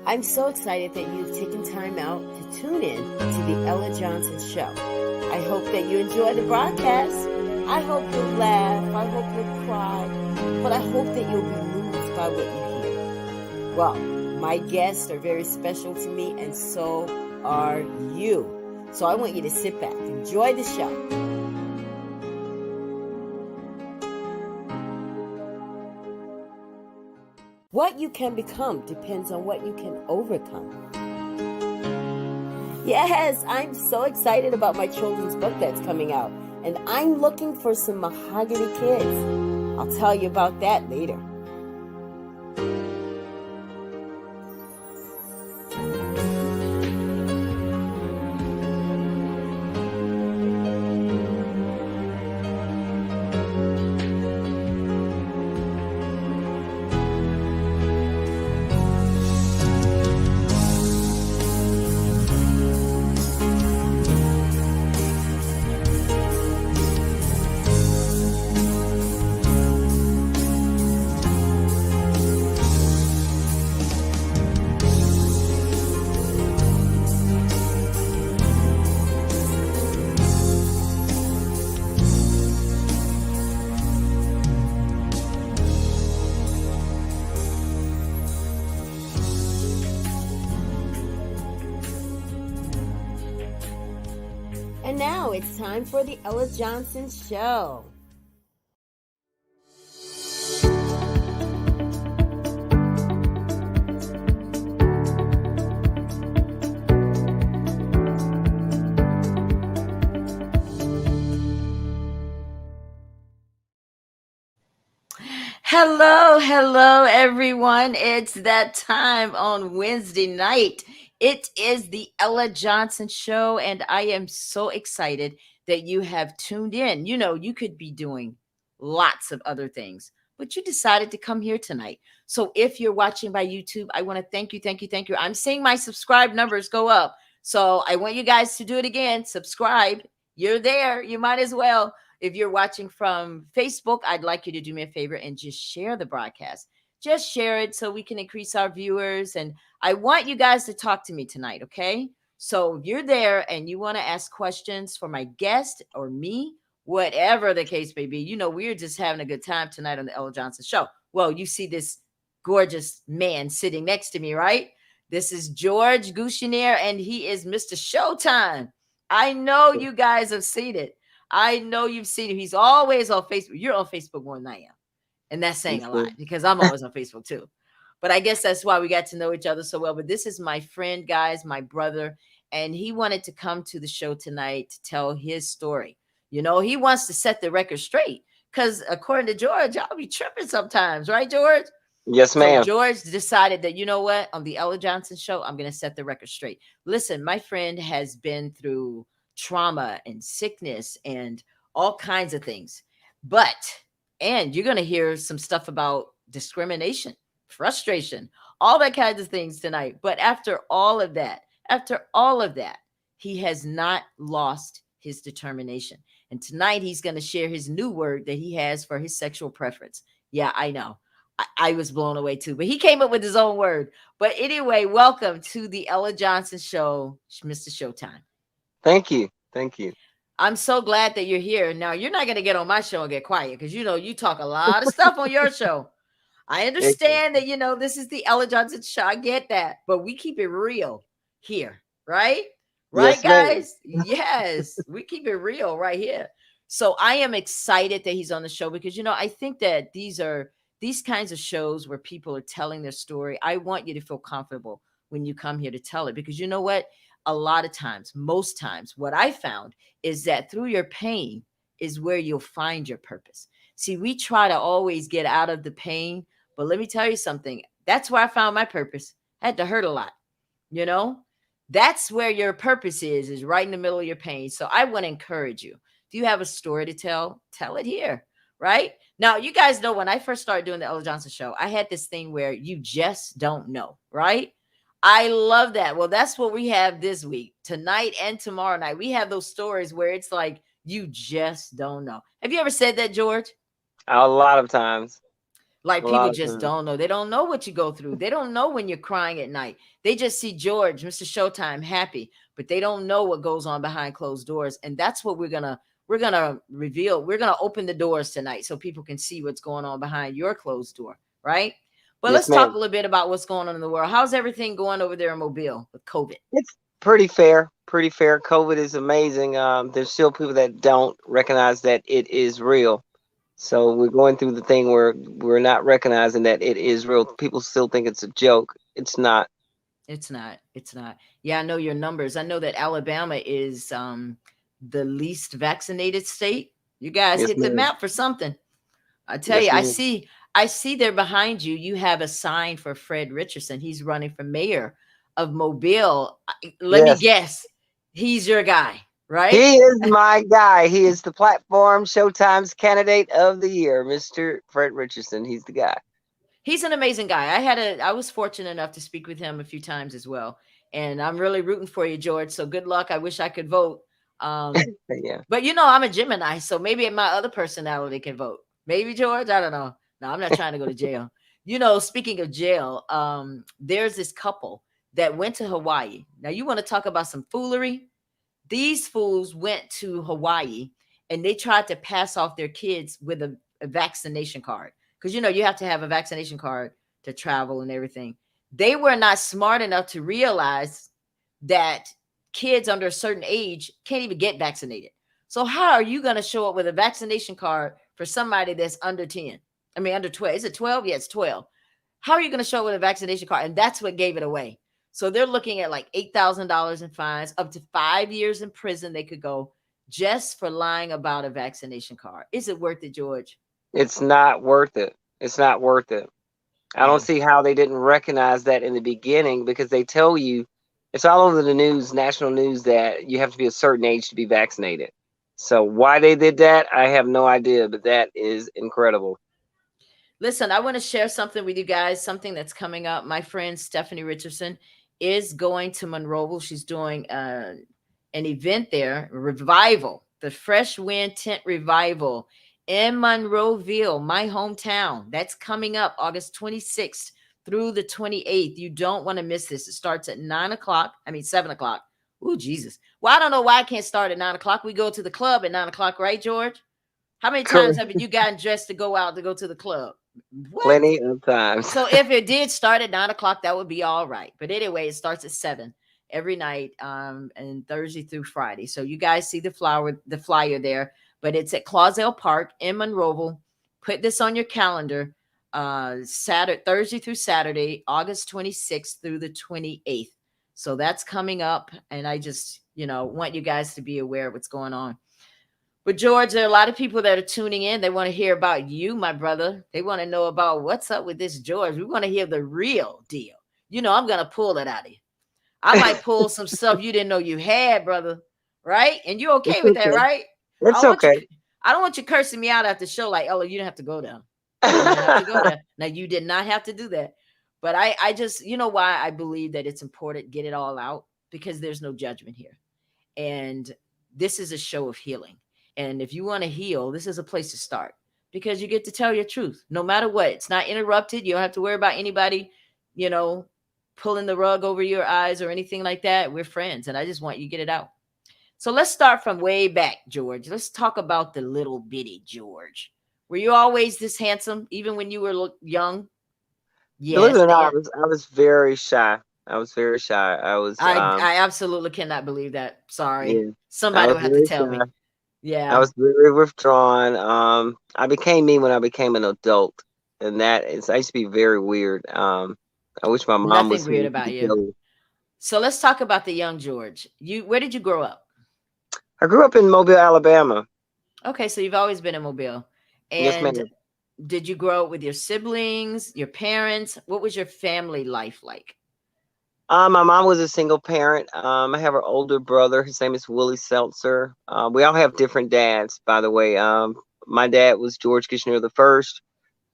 I'm so excited that you've taken time out to tune in to the Ella Johnson Show. I hope that you enjoy the broadcast. I hope you'll laugh. I hope you'll cry. But I hope that you'll be moved by what you hear. Well, my guests are very special to me, and so are you. So I want you to sit back, enjoy the show. What you can become depends on what you can overcome. Yes, I'm so excited about my children's book that's coming out, and I'm looking for some mahogany kids. I'll tell you about that later. And now it's time for the Ella Johnson Show. Hello, everyone. It's that time on Wednesday night. It is the Ella Johnson Show, and I am so excited that you have tuned in. You know, you could be doing lots of other things, but you decided to come here tonight. So if you're watching by YouTube, I want to thank you. I'm seeing my subscribe numbers go up. So I want you guys to do it again. Subscribe. You're there. You might as well. If you're watching from Facebook, I'd like you to do me a favor and just share the broadcast. Just share it so we can increase our viewers. And I want you guys to talk to me tonight, okay? So if you're there and you want to ask questions for my guest or me, whatever the case may be, you know, we're just having a good time tonight on the Ella Johnson Show. Well, you see this gorgeous man sitting next to me, right? This is George Gushniere, and he is Mr. Showtime. I know you guys have seen it. I know you've seen him. He's always on Facebook. You're on Facebook more than I am. And that's saying a lot because I'm always on Facebook too. But I guess that's why we got to know each other so well. But this is my friend, guys, my brother. And he wanted to come to the show tonight to tell his story. You know, he wants to set the record straight because according to George, I'll be tripping sometimes. Right, George? Yes, ma'am. So George decided that, you know what, on the Ella Johnson Show, I'm going to set the record straight. Listen, my friend has been through trauma and sickness and all kinds of things. And you're going to hear some stuff about discrimination, frustration, all that kinds of things tonight. But after all of that, he has not lost his determination. And tonight he's going to share his new word that he has for his sexual preference. Yeah, I know. I was blown away too, but he came up with his own word. But anyway, welcome to the Ella Johnson Show, Mr. Showtime. Thank you. I'm so glad that you're here. Now, you're not going to get on my show and get quiet because, you know, you talk a lot of stuff on your show. I understand that, you know, this is the Ella Johnson Show. I get that. But we keep it real here, right? Right, yes, guys? Yes, we keep it real right here. So I am excited that he's on the show because, you know, I think that these kinds of shows where people are telling their story. I want you to feel comfortable when you come here to tell it because you know what? A lot of times, most times, what I found is that through your pain is where you'll find your purpose. See, we try to always get out of the pain, but let me tell you something. That's where I found my purpose. I had to hurt a lot, you know? That's where your purpose is right in the middle of your pain. So I want to encourage you. If you have a story to tell it here, right? Now, you guys know when I first started doing the Ella Johnson Show, I had this thing where you just don't know, right? I love that. Well, that's what we have this week, tonight and tomorrow night. We have those stories where it's like, you just don't know. Have you ever said that, George? A lot of times. Like A lot people of just times. don't know. They don't know what you go through. They don't know when you're crying at night. They just see George, Mr. Showtime, happy, but they don't know what goes on behind closed doors. And that's what we're gonna reveal. We're gonna open the doors tonight so people can see what's going on behind your closed door, right? But Yes, let's talk ma'am. a little bit about what's going on in the world. How's everything going over there in Mobile with COVID? It's pretty fair. Pretty fair. COVID is amazing. There's still people that don't recognize that it is real. So we're going through the thing where we're not recognizing that it is real. People still think it's a joke. It's not. It's not. It's not. Yeah, I know your numbers. I know that Alabama is the least vaccinated state. You guys Yes, hit the ma'am. map for something. I tell you, Yes, I ma'am. see I see there behind you, you have a sign for Fred Richardson. He's running for mayor of Mobile. Let me Yes. guess. He's your guy, right? He is my guy. He is the platform Showtime's candidate of the year, Mr. Fred Richardson. He's the guy. He's an amazing guy. I was fortunate enough to speak with him a few times as well. And I'm really rooting for you, George. So good luck. I wish I could vote. Um, Yeah. but I'm a Gemini, so maybe my other personality can vote. Maybe George, I don't know. No, I'm not trying to go to jail. Speaking of jail, there's this couple that went to Hawaii. Now you want to talk about some foolery? These fools went to Hawaii and they tried to pass off their kids with a vaccination card. Because you have to have a vaccination card to travel and everything. They were not smart enough to realize that kids under a certain age can't even get vaccinated. So how are you going to show up with a vaccination card for somebody that's under 10? I mean, under 12. Is it 12? Yeah, it's 12. How are you going to show up with a vaccination card? And that's what gave it away. So they're looking at like $8,000 in fines, up to 5 years in prison they could go just for lying about a vaccination card. Is it worth it, George? It's not worth it. It's not worth it. I don't Yeah. see how they didn't recognize that in the beginning because they tell you it's all over the news, national news, that you have to be a certain age to be vaccinated. So why they did that, I have no idea, but that is incredible. Listen, I want to share something with you guys, something that's coming up. My friend Stephanie Richardson is going to Monroeville. She's doing an event there, revival, the Fresh Wind Tent Revival in Monroeville, my hometown. That's coming up August 26th through the 28th. You don't want to miss this. It starts at 9 o'clock. I mean, 7 o'clock. Oh, Jesus. Well, I don't know why I can't start at 9 o'clock. We go to the club at 9 o'clock, right, George? How many times Correct. have you gotten dressed to go out to go to the club? What? Plenty of times. So if it did start at 9 o'clock, that would be all right. But anyway, it starts at 7 every night, and Thursday through Friday. So you guys see the flyer there, but it's at Clausell Park in Monroeville. Put this on your calendar. Saturday, Thursday through Saturday, August 26th through the 28th. So that's coming up, and I just want you guys to be aware of what's going on. But George, there are a lot of people that are tuning in. They want to hear about you, my brother. They want to know about what's up with this George. We want to hear the real deal. I'm gonna pull it out of you. I might pull some stuff you didn't know you had, brother. Right? And you okay It's with that, okay. right? I It's don't want you. okay. I don't want you cursing me out after the show. Like, oh, you didn't have to go there. You didn't have to go there. Now you did not have to do that. But I just, why I believe that it's important get it all out, because there's no judgment here, and this is a show of healing. And if you want to heal, this is a place to start, because you get to tell your truth no matter what. It's not interrupted. You don't have to worry about anybody, you know, pulling the rug over your eyes or anything like that. We're friends, and I just want you to get it out. So let's start from way back, George. Let's talk about the little bitty George. Were you always this handsome, even when you were young? Believe Yes, it or the not, I was very shy. I was very shy. I was I absolutely cannot believe that. Sorry, yeah, I somebody was will have to very tell shy. me. I Yeah, was very withdrawn. I became me when I became an adult, and that is I used to be very weird. I wish my mom nothing was weird here. She about could you. tell you. So let's talk about the young George. Where did you grow up? I grew up in Mobile, Alabama. Okay, so you've always been in Mobile. Yes, And ma'am. did you grow up with your siblings, your parents? What was your family life like? My mom was a single parent. I have an older brother. His name is Willie Seltzer. We all have different dads, by the way. My dad was George Gushniere the first.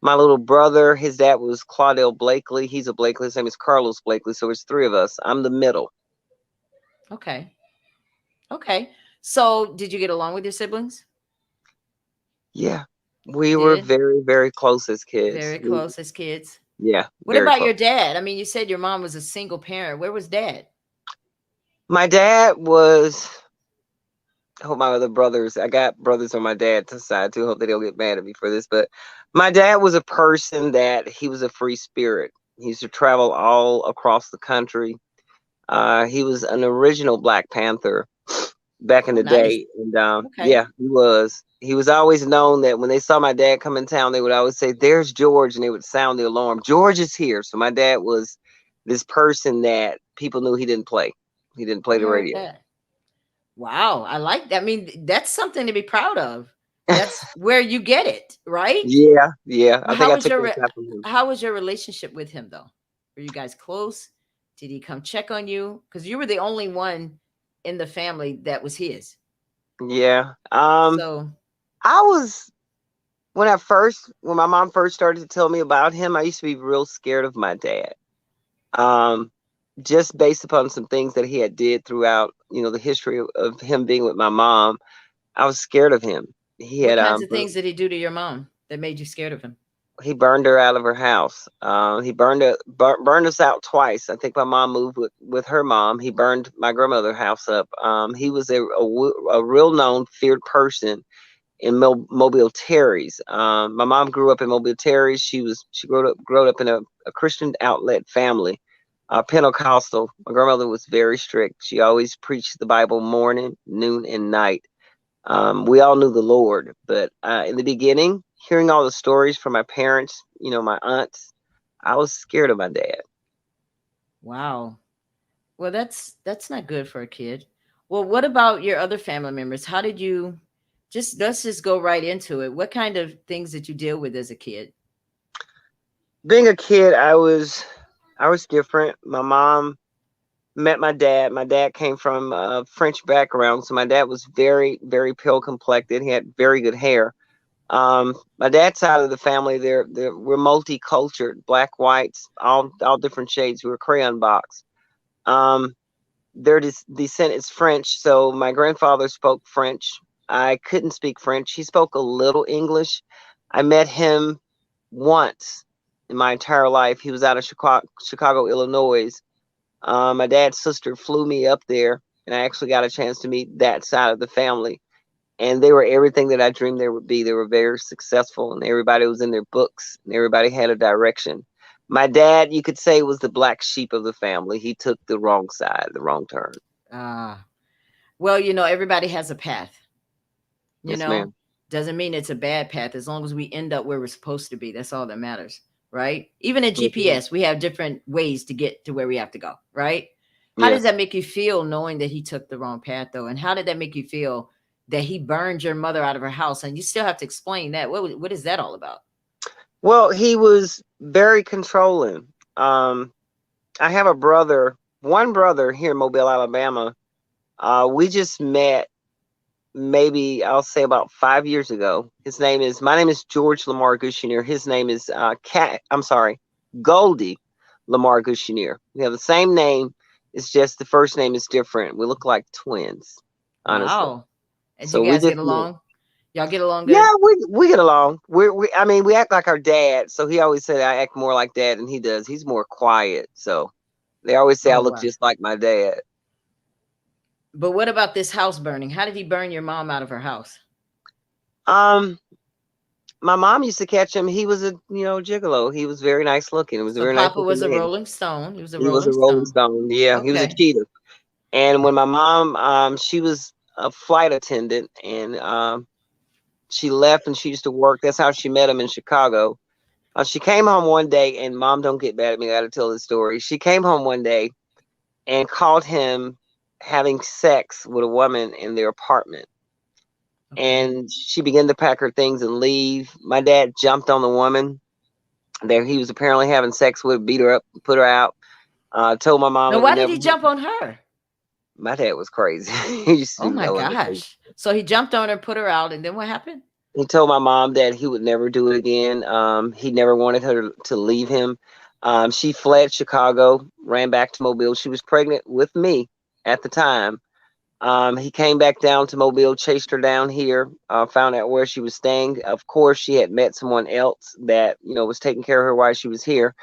My little brother, his dad was Claudel Blakely. He's a Blakely. His name is Carlos Blakely. So it's three of us. I'm the middle. Okay. Okay. So did you get along with your siblings? Yeah. You We were did? very, very close as kids. Very close as kids. Yeah, What very about close. your dad? I mean, you said your mom was a single parent. Where was dad? My dad was. I hope my other brothers. I got brothers on my dad's side too. Hope they don't get mad at me for this. But my dad was a person that he was a free spirit. He used to travel all across the country. He was an original Black Panther back in Oh, the nice. day, and Okay. yeah, he was. He was always known that when they saw my dad come in town, they would always say, "There's George," and they would sound the alarm. George is here. So my dad was this person that people knew he didn't play. He didn't play I the heard radio. that. Wow, I like that. I mean, that's something to be proud of. That's where you get it, right? Yeah, yeah. I think How I was took your that time from him. how was your relationship with him though? Were you guys close? Did he come check on you? Because you were the only one in the family that was his. Yeah. So I was when my mom first started to tell me about him, I used to be real scared of my dad. Um, just based upon some things that he had did throughout, the history of him being with my mom, I was scared of him. He what had kinds of things did he do to your mom that made you scared of him? he burned her out of her house. He burned us out twice. I think my mom moved with her mom. He burned my grandmother's house up. He was a real known feared person in Mobile Terrace. My mom grew up in Mobile Terrace. She grew up in a Christian outlet family, Pentecostal. My grandmother was very strict. She always preached the Bible morning, noon, and night. We all knew the Lord, but in the beginning, hearing all the stories from my parents, my aunts, I was scared of my dad. Wow. Well, that's not good for a kid. Well, what about your other family members? How did you just let's just go right into it. What kind of things did you deal with as a kid? Being a kid, I was different. My mom met my dad. My dad came from a French background, so my dad was very, very pale complected. He had very good hair. My dad's side of the family, we're multicultural, black, whites, all different shades. We were crayon box. Um, their descent is French, so my grandfather spoke French. I couldn't speak French. He spoke a little English. I met him once in my entire life. He was out of Chicago, Illinois. My dad's sister flew me up there, and I actually got a chance to meet that side of the family. And they were everything that I dreamed they would be. They were very successful, and everybody was in their books, and everybody had a direction. My dad, you could say, was the black sheep of the family. He took the wrong side, the wrong turn. Ah, well, everybody has a path. you Yes, know ma'am. doesn't mean it's a bad path as long as we end up where we're supposed to be. That's all that matters, right? Even in Yes, ma'am. GPS we have different ways to get to where we have to go, right? How does Yes. that make you feel knowing that he took the wrong path though, and how did that make you feel that he burned your mother out of her house and you still have to explain that? What is that all about? Well, he was very controlling. I have one brother here in Mobile, Alabama. We just met maybe I'll say about 5 years ago. My name is George Lamar Gushniere. His name is I'm sorry, Goldie Lamar Gushniere. We have the same name. It's just the first name is different. We look like twins, honestly. Wow. And you So we guys just get met. along? Y'all get along good? Yeah, we get along. I mean, we act like our dad. So he always said I act more like dad than he does. He's more quiet. So they always say I Oh, look wow. just like my dad. But what about this house burning? How did he burn your mom out of her house? Um, my mom used to catch him. He was a gigolo. He was very nice looking. He was a So very nice Papa looking was a man. rolling stone. He was a He was rolling a Rolling stone. Stone. Yeah, he was a Okay. cheater. And when my mom, she was a flight attendant, and she left and she used to work. That's how she met him in Chicago. She came home one day, and mom, don't get mad at me. I got to tell this story. She came home one day and caught him having sex with a woman in their apartment. Okay. And she began to pack her things and leave. My dad jumped on the woman that he was apparently having sex with, beat her up, put her out. Told my mom Now, it would why did never he jump happen. on her? My dad was crazy. He used to Oh do my no other thing. gosh. So he jumped on her, put her out, and then what happened? He told my mom that he would never do it again. He never wanted her to leave him. She fled Chicago, ran back to Mobile. She was pregnant with me at the time. He came back down to Mobile, chased her down here, found out where she was staying. Of course, she had met someone else that was taking care of her while she was here.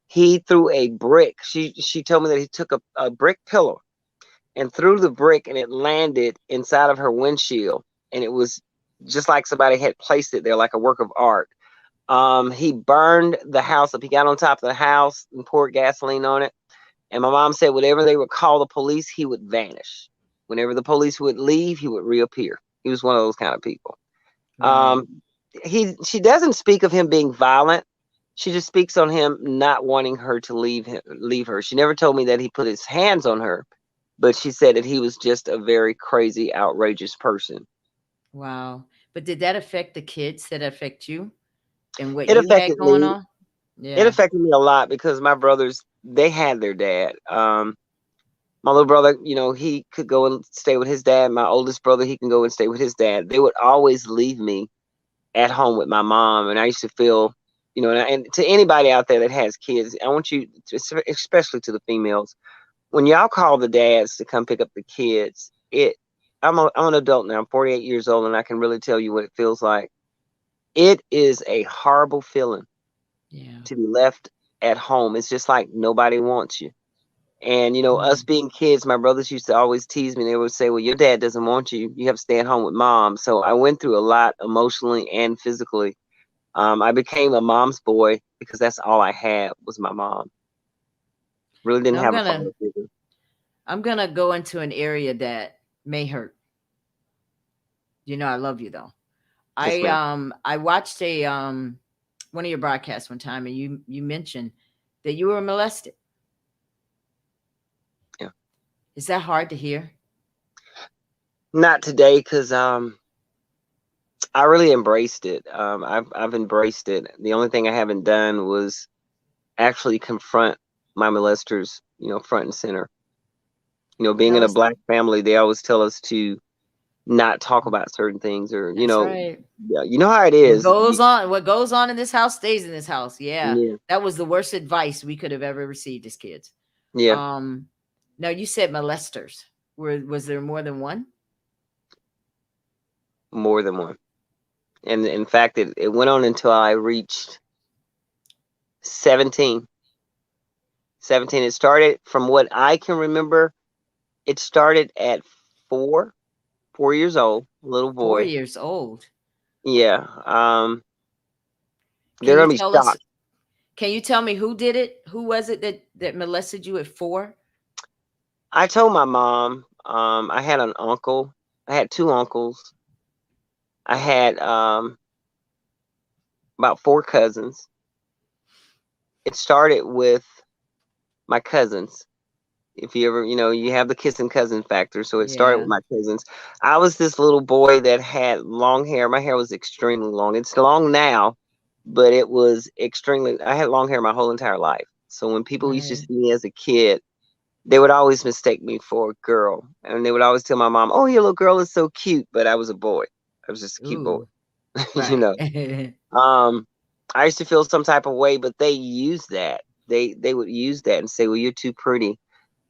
He threw a brick. She told me that he took a brick pillow and threw the brick, and it landed inside of her windshield, and it was just like somebody had placed it there, like a work of art. He burned the house up. He got on top of the house and poured gasoline on it. And my mom said, whenever they would call the police, he would vanish. Whenever the police would leave, he would reappear. He was one of those kind of people. Right. She doesn't speak of him being violent. She just speaks on him not wanting her to leave her. She never told me that he put his hands on her, but she said that he was just a very crazy, outrageous person. Wow. But did that affect the kids? Did that affect you and what It you had affected going me. on? It Yeah. affected me a lot because my brothers, they had their dad. My little brother, he could go and stay with his dad. My oldest brother, he can go and stay with his dad. They would always leave me at home with my mom, and I used to feel, and to anybody out there that has kids, I want you, especially to the females, when y'all call the dads to come pick up the kids, I'm an adult now. I'm 48 years old, and I can really tell you what it feels like. It is a horrible feeling Yeah. to be left at home. It's just like nobody wants you. And us Mm. being kids, my brothers used to always tease me. They would say, "Well, your dad doesn't want you. You have to stay at home with mom." So I went through a lot emotionally and physically. I became a mom's boy because that's all I had was my mom. Really didn't Now I'm have a gonna father figure. I'm gonna go into an area that may hurt. You know I love you though. Yes, I ma'am. um I watched a one of your broadcasts one time, and you mentioned that you were molested. Yeah. Is that hard to hear? Not today, because I really embraced it. I've embraced it. The only thing I haven't done was actually confront my molesters, front and center. Being That in a was black family, they always tell us to not talk about certain things, or that's right. yeah, you know how it is. What goes on in this house stays in this house. Yeah. Yeah, That was the worst advice we could have ever received as kids. yeah, Um Now you said molesters. Was there more than one? more than one. And in fact, it went on until I reached 17. 17. It started, from what I can remember, it started at 4 years old, little 4 boy. years old. Yeah. Can They're you gonna be tell us shocked. can you tell me who did it? Who was it that molested you at 4? I told my mom. I had an uncle. I had two uncles. I had about four cousins. It started with my cousins. If you ever, you have the kissing cousin factor. So it started Yeah. with my cousins. I was this little boy that had long hair. My hair was extremely long. It's long now, but it was extremely, I had long hair my whole entire life. So when people used to Right. see me as a kid, they would always mistake me for a girl. And they would always tell my mom, "Oh, your little girl is so cute." But I was a boy. I was just a cute boy, Ooh. you Right. know. Um, I used to feel some type of way, but they used that. They would use that and say, "Well, you're too pretty,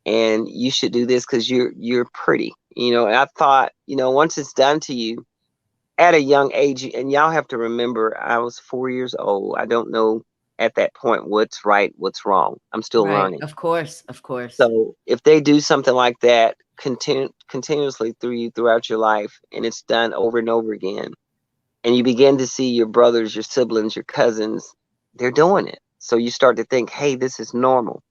and you should do this because you're pretty." And I thought, once it's done to you at a young age, and y'all have to remember, I was 4 years old. I don't know at that point what's right, what's wrong. I'm still Right. learning. Of course. Of course. So if they do something like that continuously through you throughout your life, and it's done over and over again, and you begin to see your brothers, your siblings, your cousins, they're doing it. So you start to think, hey, this is normal.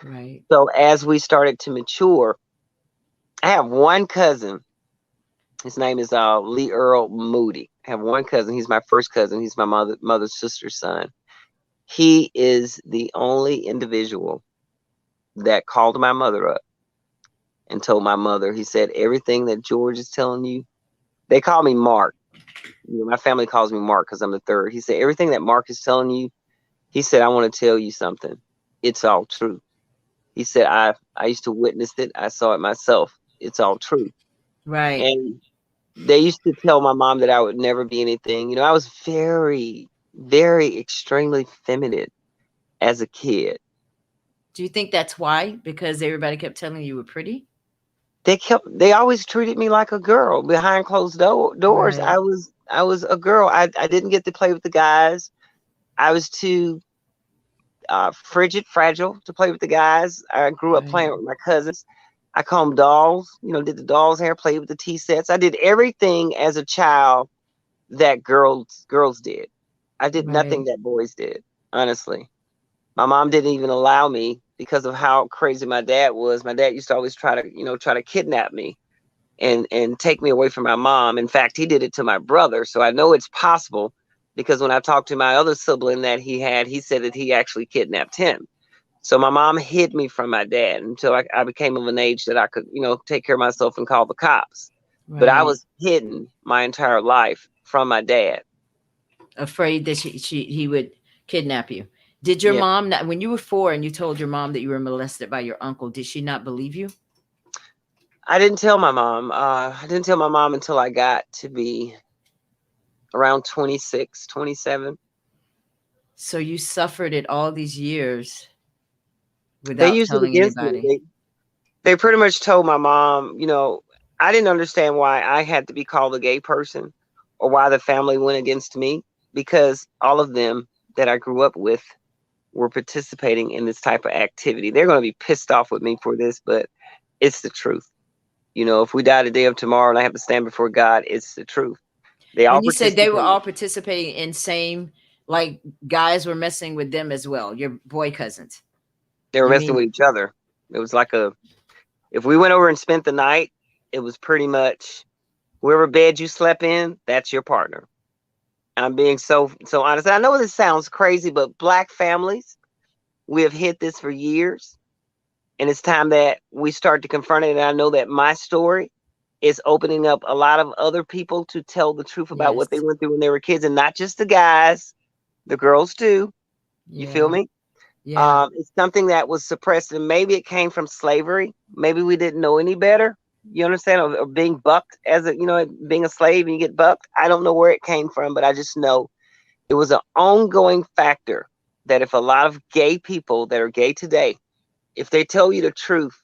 Right. So as we started to mature, I have one cousin. His name is Lee Earl Moody. I have one cousin. He's my first cousin. He's my mother's sister's son. He is the only individual that called my mother up and told my mother, he said, everything that George is telling you, they call me Mark. My family calls me Mark because I'm the third. He said, everything that Mark is telling you, he said, I want to tell you something. It's all true. He said, I used to witness it. I saw it myself. It's all true. Right. And they used to tell my mom that I would never be anything. I was very, very extremely feminine as a kid. Do you think that's why? Because everybody kept telling you were pretty? they always treated me like a girl behind closed doors. Right. I was a girl. I didn't get to play with the guys. I was too frigid, fragile to play with the guys. I grew up Right. playing with my cousins. I combed dolls, did the dolls' hair, played with the tea sets. I did everything as a child that girls did. I did Right. nothing that boys did, honestly. My mom didn't even allow me because of how crazy my dad was. My dad used to always try to kidnap me and take me away from my mom. In fact, he did it to my brother. So I know it's possible because when I talked to my other sibling that he had, he said that he actually kidnapped him. So my mom hid me from my dad until I became of an age that I could, take care of myself and call the cops. But I Right. was hidden my entire life from my dad. Afraid that he would kidnap you. Did your Yeah. mom not, when you were 4 and you told your mom that you were molested by your uncle, did she not believe you? I didn't tell my mom. I didn't tell my mom until I got to be around 26, 27. So you suffered it all these years They without used it telling against me. anybody. They pretty much told my mom, I didn't understand why I had to be called a gay person or why the family went against me because all of them that I grew up with were participating in this type of activity. They're going to be pissed off with me for this, but it's the truth. If we die the day of tomorrow and I have to stand before God, it's the truth. They all When you said they were participated. all participating in same, like guys were messing with them as well, your boy cousins. They were You messing mean with each other. It was like if we went over and spent the night, it was pretty much whoever bed you slept in, that's your partner. I'm being so honest. I know this sounds crazy, but black families, we have hid this for years, and it's time that we start to confront it. And I know that my story is opening up a lot of other people to tell the truth about what they yes. went through when they were kids, and not just the guys, the girls too. You feel Yeah. me? Yeah. It's something that was suppressed, and maybe it came from slavery. Maybe we didn't know any better. You understand? Or being bucked as being a slave and you get bucked. I don't know where it came from, but I just know it was an ongoing factor that if a lot of gay people that are gay today, if they tell you the truth,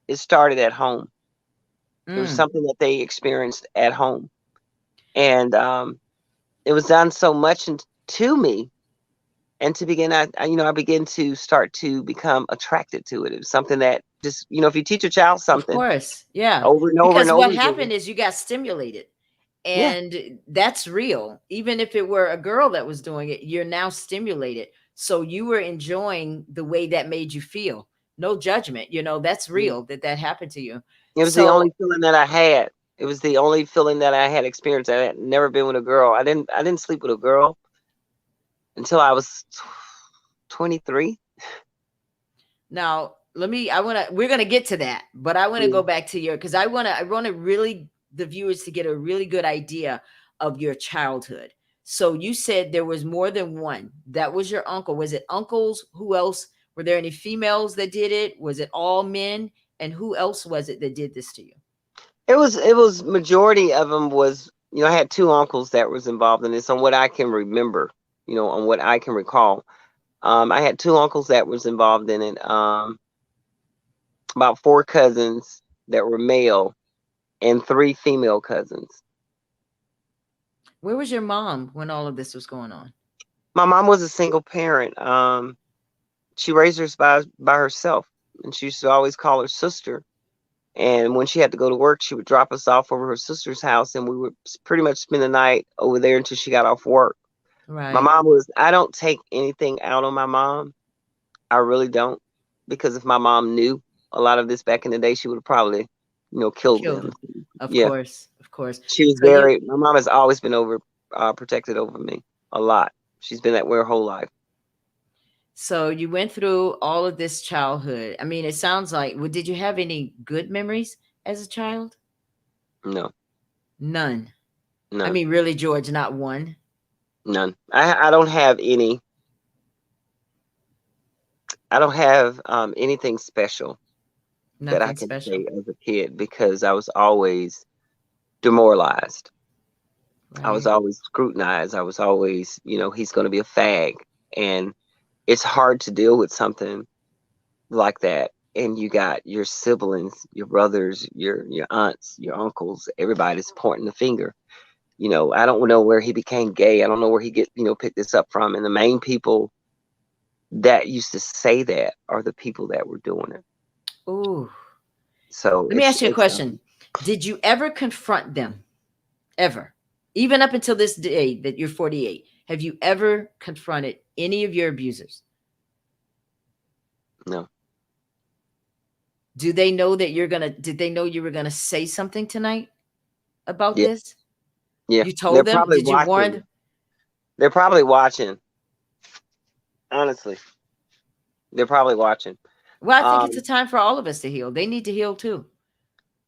it started at home. It was Mm. something that they experienced at home. And it was done so much to me. And to begin, I began to start to become attracted to it. It was something that just, if you teach a child Of something course. Yeah. over and over and Because what over again, happened is you got stimulated. yeah, And that's real. Even if it were a girl that was doing it, you're now stimulated. So you were enjoying the way that made you feel. No judgment. That's real that that happened to you. it was the So only feeling that I had. It was the only feeling that I had experienced. I had never been with a girl. I didn't sleep with a girl until I was 23. now we're going to get to that, but I want to Yeah. go back to cuz I want to really the viewers to get a really good idea of your childhood. So you said there was more than one. That was your uncle. Was it uncles? Who else? Were there any females that did it? Was it all men? And who else was it that did this to you? It was majority of them was, I had two uncles that was involved in this on what I can remember, on what I can recall. I had two uncles that was involved in it. About four cousins that were male and three female cousins. Where was your mom when all of this was going on? My mom was a single parent. She raised us by herself, and she used to always call her sister. And when she had to go to work, she would drop us off over her sister's house, and we would pretty much spend the night over there until she got off work. My Right. mom was, I don't take anything out on my mom. I really don't. Because if my mom knew a lot of this back in the day, she would have probably, killed Killed them. them. Of Yeah. course. Of course. She was So you my mom has always been protected over me a lot. She's been that way her whole life. So you went through all of this childhood. I mean, it sounds like, well, did you have any good memories as a child? No, None. I none, mean, really, George, not one. none. I don't have any, I don't have anything special that I Nothing can special. say as a kid because I was always demoralized. I was Right. always scrutinized. I was always, he's going to be a fag. And it's hard to deal with something like that and you got your siblings, your brothers, your aunts, your uncles, everybody's pointing the finger. I don't know where he became gay. I don't know where he picked this up from. And the main people that used to say that are the people that were doing it. Ooh. So Let me ask you a it's question. Did you ever confront them? Ever? Even up until this day that you're 48, have you ever confronted any of your abusers? no. Do they know that did they know you were gonna say something tonight about Yeah, this? yeah. You told them? Did you warn them? They're probably watching. Honestly, they're probably watching. Well, I think it's a Um, time for all of us to heal. They need to heal too.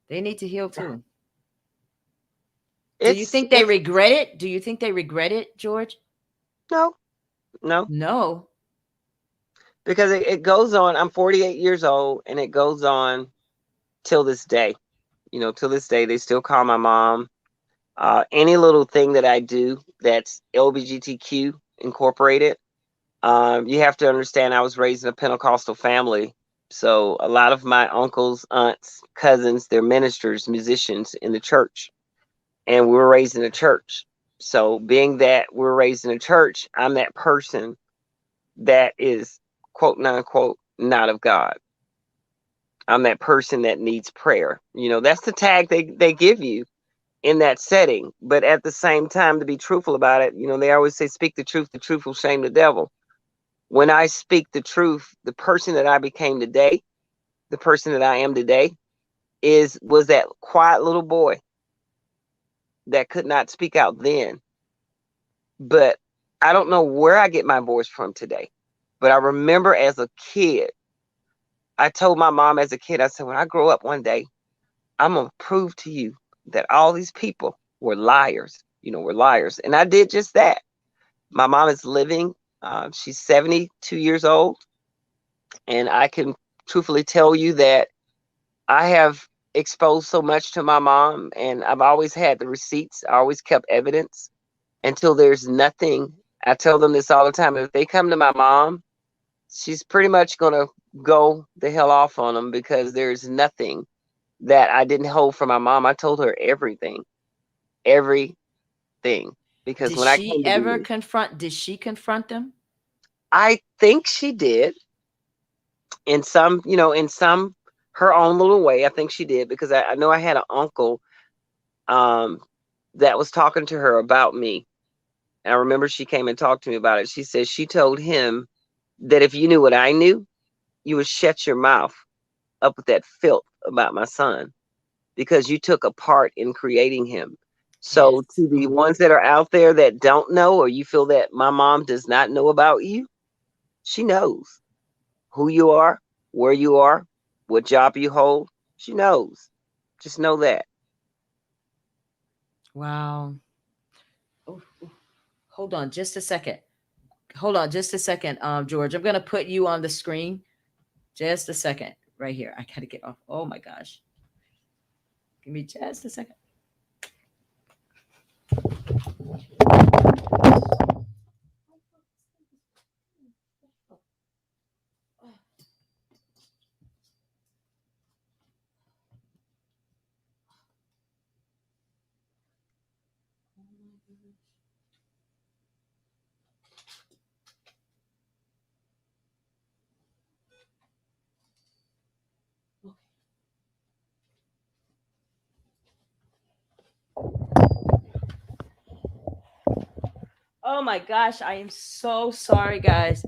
They need to heal too. Do you it's think they it's regret it? Do you think they regret it, George? no, no, No. because it goes on. I'm 48 years old, and it goes on till this day. Till this day, they still call my mom. Any little thing that I do that's LGBTQ incorporated. You have to understand, I was raised in a Pentecostal family. So a lot of my uncles, aunts, cousins, they're ministers, musicians in the church. And we were raised in a church. So being that we're raised in a church, I'm that person that is, quote, unquote, not of God. I'm that person that needs prayer. That's the tag they give you in that setting. But at the same time, to be truthful about it, they always say, speak the truth will shame the devil. When I speak the truth, the person that I became today, the person that I am today, was that quiet little boy that could not speak out then. But I don't know where I get my voice from today. But I remember as a kid, I told my mom as a kid, I said, when I grow up one day, I'm gonna prove to you that all these people were liars. Were liars. And I did just that. My mom is living. She's 72 years old. And I can truthfully tell you that I have exposed so much to my mom, and I've always had the receipts. I always kept evidence until there's nothing. I tell them this all the time. If they come to my mom, she's pretty much going to go the hell off on them because there's nothing that I didn't hold from my mom. I told her everything. Because when I came to be, Did she confront them? I think she did in some her own little way. I think she did because I know I had an uncle um, that was talking to her about me. And I remember she came and talked to me about it. She said she told him that if you knew what I knew, you would shut your mouth up with that filth about my son because you took a part in creating him. So Yes. to the Oh, ones that are out there that don't know, or you feel that my mom does not know about you, she knows who you are, where you are, what job you hold. She knows. Just know that. wow. Oh, oh, hold on just a second. Hold on just a second, George. I'm gonna put you on the screen. Just a second, right here. I gotta get off. Oh my gosh. Give me just a second. Oh my gosh, I am so sorry, guys.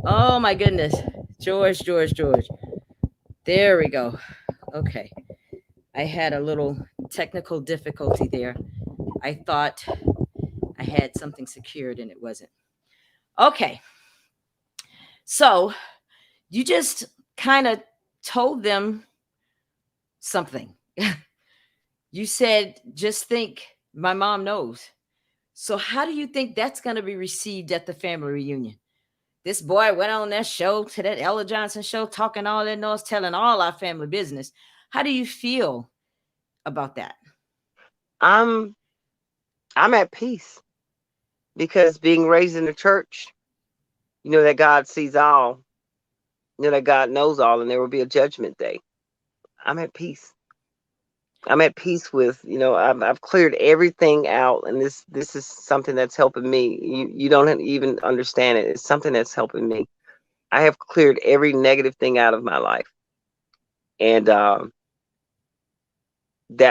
Oh my goodness. George, George, George. There we go. Okay. I had a little technical difficulty there. I thought I had something secured and it wasn't. Okay. So you just kind of told them something. You said, just think my mom knows. So, how do you think that's going to be received at the family reunion? This boy went on that show, to that Ella Johnson show, talking all that noise, telling all our family business. How do you feel about that? I'm I'm at peace because being raised in the church, that God sees all. that God knows all and there will be a judgment day. I'm at peace. I'm at peace with, I've cleared everything out, and this is something that's helping me. You don't even understand it. It's something that's helping me. I have cleared every negative thing out of my life, and that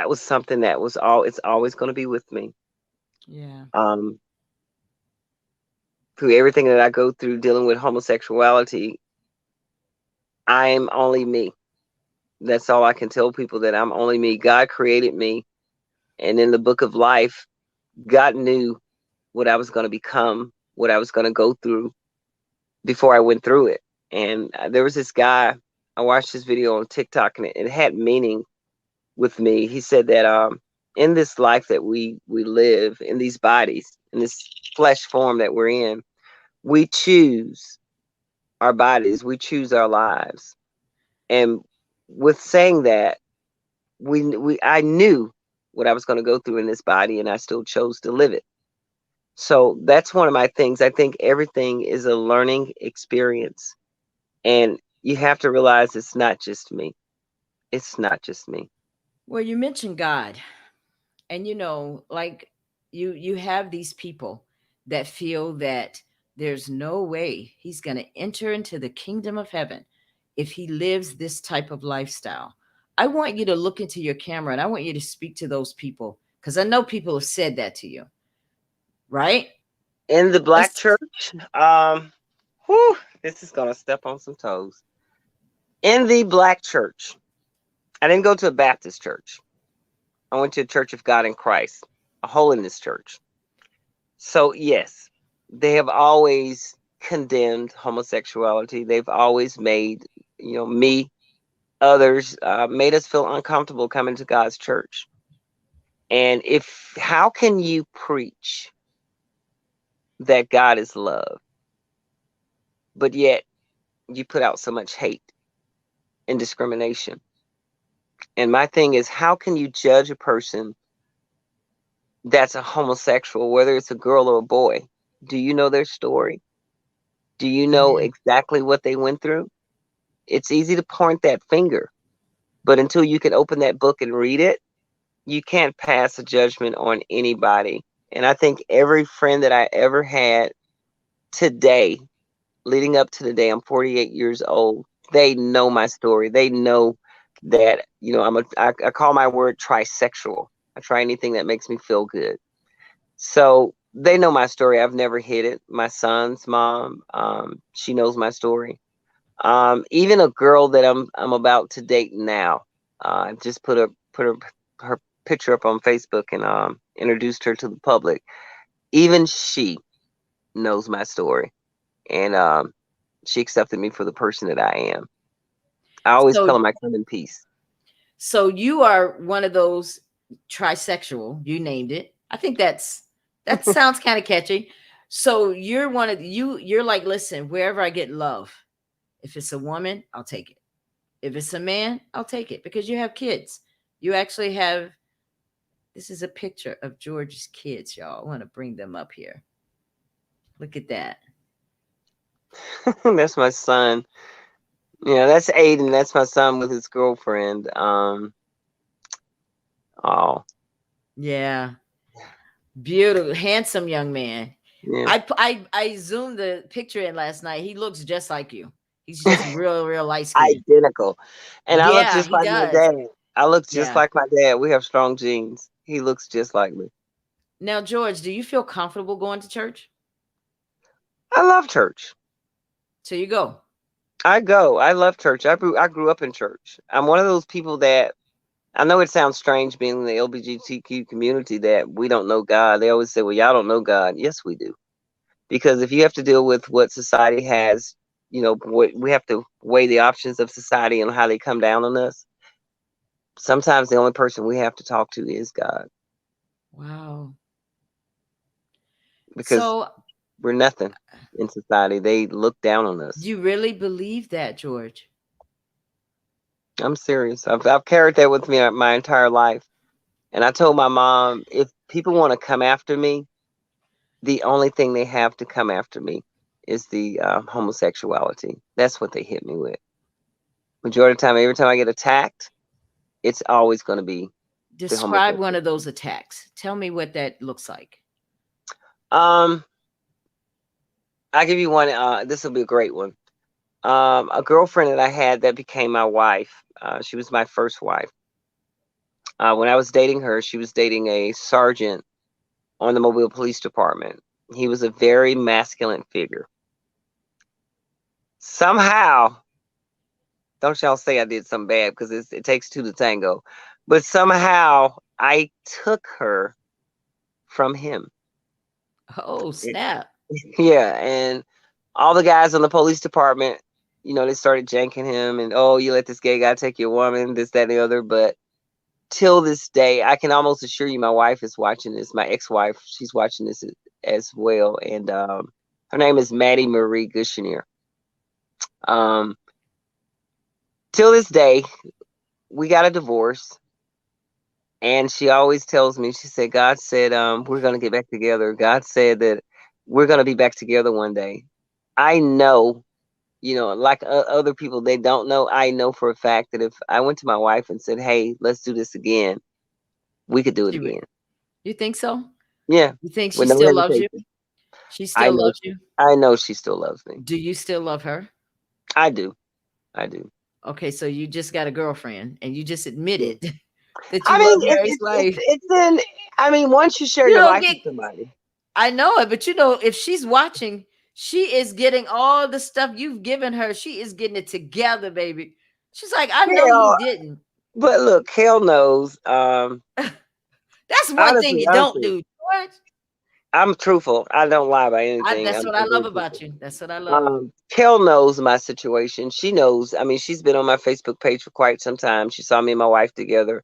was something that was all. It's always going to be with me. Yeah. Um, through everything that I go through dealing with homosexuality, I am only me. That's all I can tell people, that I'm only me. God created me, and in the book of life, God knew what I was going to become, what I was going to go through before I went through it. And there was this guy, I watched this video on TikTok, and it had meaning with me. He said that in this life that we live, in these bodies, in this flesh form that we're in, we choose our bodies, we choose our lives. And with saying that, I knew what I was going to go through in this body, and I still chose to live it. So that's one of my things. I think everything is a learning experience. And you have to realize it's not just me. It's not just me. Well, you mentioned God, and like you have these people that feel that there's no way he's going to enter into the kingdom of heaven if he lives this type of lifestyle. I want you to look into your camera and I want you to speak to those people, because I know people have said that to you, right? In the black Let's. church, whew, this is gonna step on some toes. In the black church, I didn't go to a Baptist church. I went to a Church of God in Christ, a holiness church. So yes, they have always condemned homosexuality. They've always made, me, others, made us feel uncomfortable coming to God's church. And how can you preach that God is love, but yet you put out so much hate and discrimination? And my thing is, how can you judge a person that's a homosexual, whether it's a girl or a boy? Do you know their story? Do you know Yeah. exactly what they went through? It's easy to point that finger, but until you can open that book and read it, you can't pass a judgment on anybody. And I think every friend that I ever had today, leading up to the day I'm 48 years old, they know my story. They know that, I call my word trisexual. I try anything that makes me feel good. So they know my story. I've never hid it. My son's mom, she knows my story. Even a girl that I'm about to date now, I just her picture up on Facebook and introduced her to the public. Even she knows my story, and she accepted me for the person that I am. I always So tell them I come in peace. so you are one of those trisexual, you named it. I think that sounds kind of catchy. So you're one of you're like, listen, wherever I get love, if it's a woman, I'll take it. If it's a man, I'll take it, because you have kids. You actually have, this is a picture of George's kids, y'all. I want to bring them up here. Look at that. That's my son. Yeah, that's Aiden. That's my son with his girlfriend. Oh, Yeah. Beautiful, handsome young man. yeah. I zoomed the picture in last night. He looks just like you. He's just real light skinned. Identical. And I look Yeah, just he like my does. dad. I look just Yeah. like my dad. We have strong genes. He looks just like me. Now, George, do you feel comfortable going to church? I love church. So you go. I go. I love church. I grew up in church. I'm one of those people that, I know it sounds strange being in the LGBTQ community, that we don't know God. They always say, well, y'all don't know God. Yes, we do. Because if you have to deal with what society has, we have to weigh the options of society and how they come down on us. Sometimes the only person we have to talk to is God, Wow. because So we're nothing in society. They look down on us. you really believe that, George? I'm serious. I've carried that with me my entire life. And I told my mom, if people want to come after me, the only thing they have to come after me is the homosexuality. That's what they hit me with. Majority of the time, every time I get attacked, it's always going to be the Describe one of homosexuality. those attacks. Tell me what that looks like. Um, I'll give you one. This will be a great one. A girlfriend that I had that became my wife. She was my first wife. When I was dating her, she was dating a sergeant on the Mobile Police Department. He was a very masculine figure. Somehow, don't y'all say I did something bad because it takes two to tango. But somehow I took her from him. Oh, snap. Yeah, and all the guys on the police department, they started janking him and oh, you let this gay guy take your woman, this, that, and the other. But till this day, I can almost assure you, my wife is watching this. My ex-wife, she's watching this as well, and her name is Maddie Marie Gushniere. Um, till this day, we got a divorce. And she always tells me, she said, God said, we're going to get back together. God said that we're going to be back together one day. I know, like other people, they don't know. I know for a fact that if I went to my wife and said, hey, let's do this again, we could do it She would. again. You think so? Yeah, You think she with no still loves you? hesitation. She I still know, loves you? I know she still loves me. Do you still love her? I do. I do. Okay, so you just got a girlfriend and you just Yeah. admitted that I you mean, love Mary's wife. it's in, I mean, once you share You your don't life get with somebody, I know it, but if she's watching, she is getting all the stuff you've given her. She is getting it together, baby. She's like, I know he hell, didn't. but look, hell knows. That's one thing Honestly, you don't honestly, do, George. I'm truthful. I don't lie about anything. That's what I I'm love very about truthful. you. That's what I love. Kel knows my situation. She knows. I mean, she's been on my Facebook page for quite some time. She saw me and my wife together.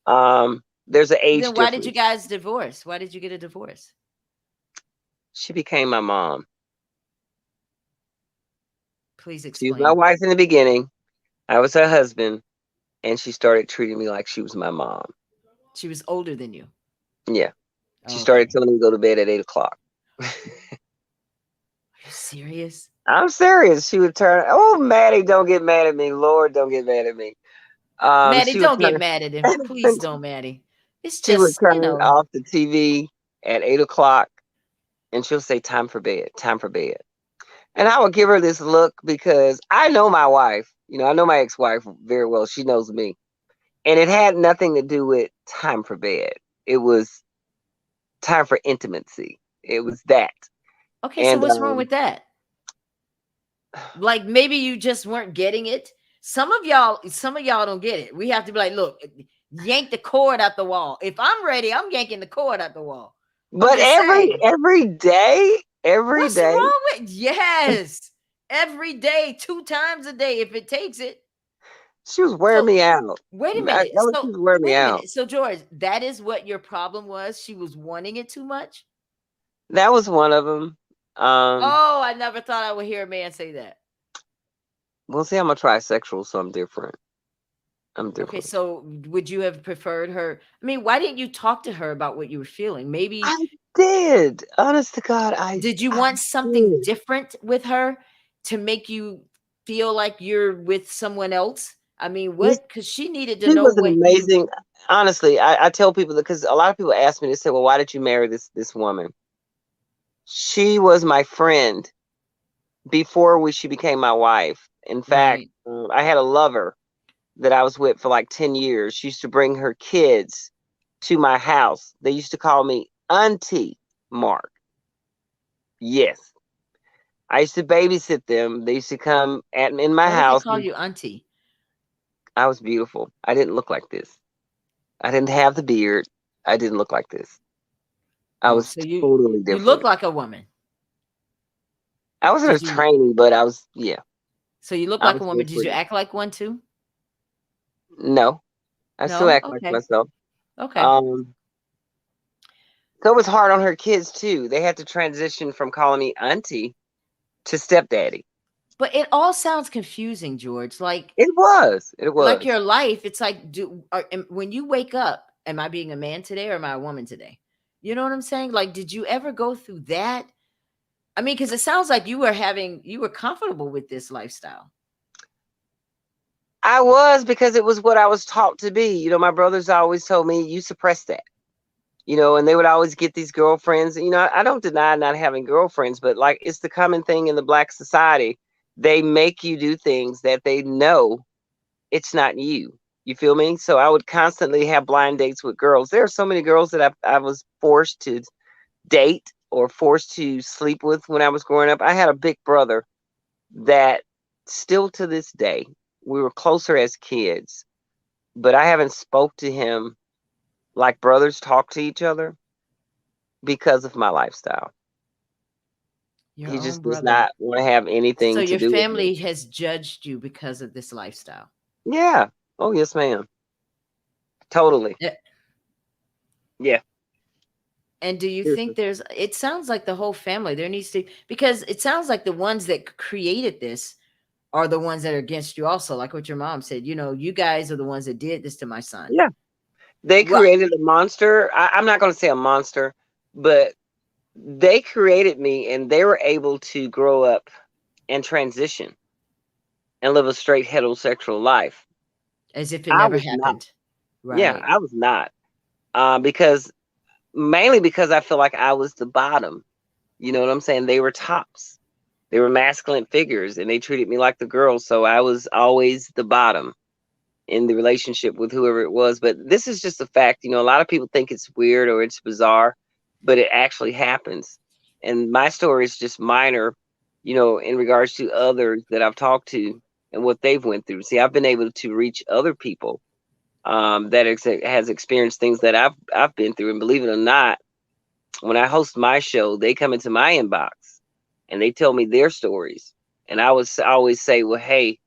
There's an age Then why did you difference. guys divorce? Why did you get a divorce? She became my mom. Please She was my explain. wife in the beginning. I was her husband, and she started treating me like she was my mom. She was older than you. Yeah. She started Okay. telling me to go to bed at 8 o'clock. Are you serious? I'm serious. She would turn. Oh, Maddie, don't get mad at me. Lord, don't get mad at me. Maddie, She would don't get turn. mad at him. Please don't, Maddie. It's She would just, turn off the TV at 8 o'clock and she'll say, time for bed, time for bed. And I would give her this look because I know my wife. I know my ex wife very well. She knows me. And it had nothing to do with time for bed, it was time for intimacy. It was that. okay, so And what's wrong with that? Like maybe you just weren't getting it. Some of y'all don't get it. We have to be like, look, yank the cord out the wall. If I'm ready, I'm yanking the cord out the wall. I'm but just saying. every What's day, wrong with yes? Every day, 2 times a day, if it takes it. she was wearing So me out. wait a minute. Ella, she So was wearing me wait a out. minute. So George, that is what your problem was. She was wanting it too much. That was one of them. Oh, I never thought I would hear a man say that. We'll see. I'm a trisexual, so I'm different. I'm Okay, different. so would you have preferred her? I mean, why didn't you talk to her about what you were feeling? Maybe I did. Honest to God, did you I want something did. different with her to make you feel like you're with someone else? I mean, This what? Because she needed to She know was an what you. amazing. Honestly, I tell people that because a lot of people ask me, they say, "Well, why did you marry this woman?" She was my friend before she became my wife. In fact, Right. I had a lover that I was with for like 10 years. She used to bring her kids to my house. They used to call me Auntie Mark. Yes, I used to babysit them. They used to come in my Why did they house. call you auntie? I was beautiful. I didn't look like this. I didn't have the beard. I didn't look like this. I Oh, was so you totally you look different. like a woman. I wasn't a Did you? trainee, but I was, yeah, So you look I like was a woman. Did you different. act like one too? No, I still No. act like Okay. myself. Okay. Um, so it was hard on her kids too. They had to transition from calling me auntie to stepdaddy. But it all sounds confusing, George. It was. It Like was. your life, it's like when you wake up, am I being a man today or am I a woman today? You know what I'm saying? Like, did you ever go through that? I mean, because it sounds like you were comfortable with this lifestyle. I was, because it was what I was taught to be. My brothers always told me, you suppress that. And they would always get these girlfriends. I don't deny not having girlfriends, but like, it's the common thing in the black society. They make you do things that they know it's not you. You feel me? So I would constantly have blind dates with girls. There are so many girls that I was forced to date or forced to sleep with when I was growing up. I had a big brother that still to this day, we were closer as kids, but I haven't spoke to him like brothers talk to each other because of my lifestyle. Your He own just does brother. not want to have So anything to your do with me. family has judged you because of this lifestyle. Yeah. Oh, yes, ma'am. Totally. Eh, Yeah. And do you think Seriously. there's, it sounds like the whole family, there needs to, because it sounds like the ones that created this are the ones that are against you also, like what your mom said, you guys are the ones that did this to my son. Yeah. They Well, created a monster. I'm not going to say a monster, but they created me, and they were able to grow up and transition and live a straight heterosexual life. as if it I never was not. happened. Yeah, Right. I was not. Because mainly because I feel like I was the bottom. You know what I'm saying? They were tops. They were masculine figures, and they treated me like the girl. So I was always the bottom in the relationship with whoever it was. But this is just a fact. A lot of people think it's weird or it's bizarre, but it actually happens. And my story is just minor, in regards to others that I've talked to and what they've went through. See, I've been able to reach other people, that has experienced things that I've been through. And believe it or not, when I host my show, they come into my inbox and they tell me their stories. And I always say, well, hey,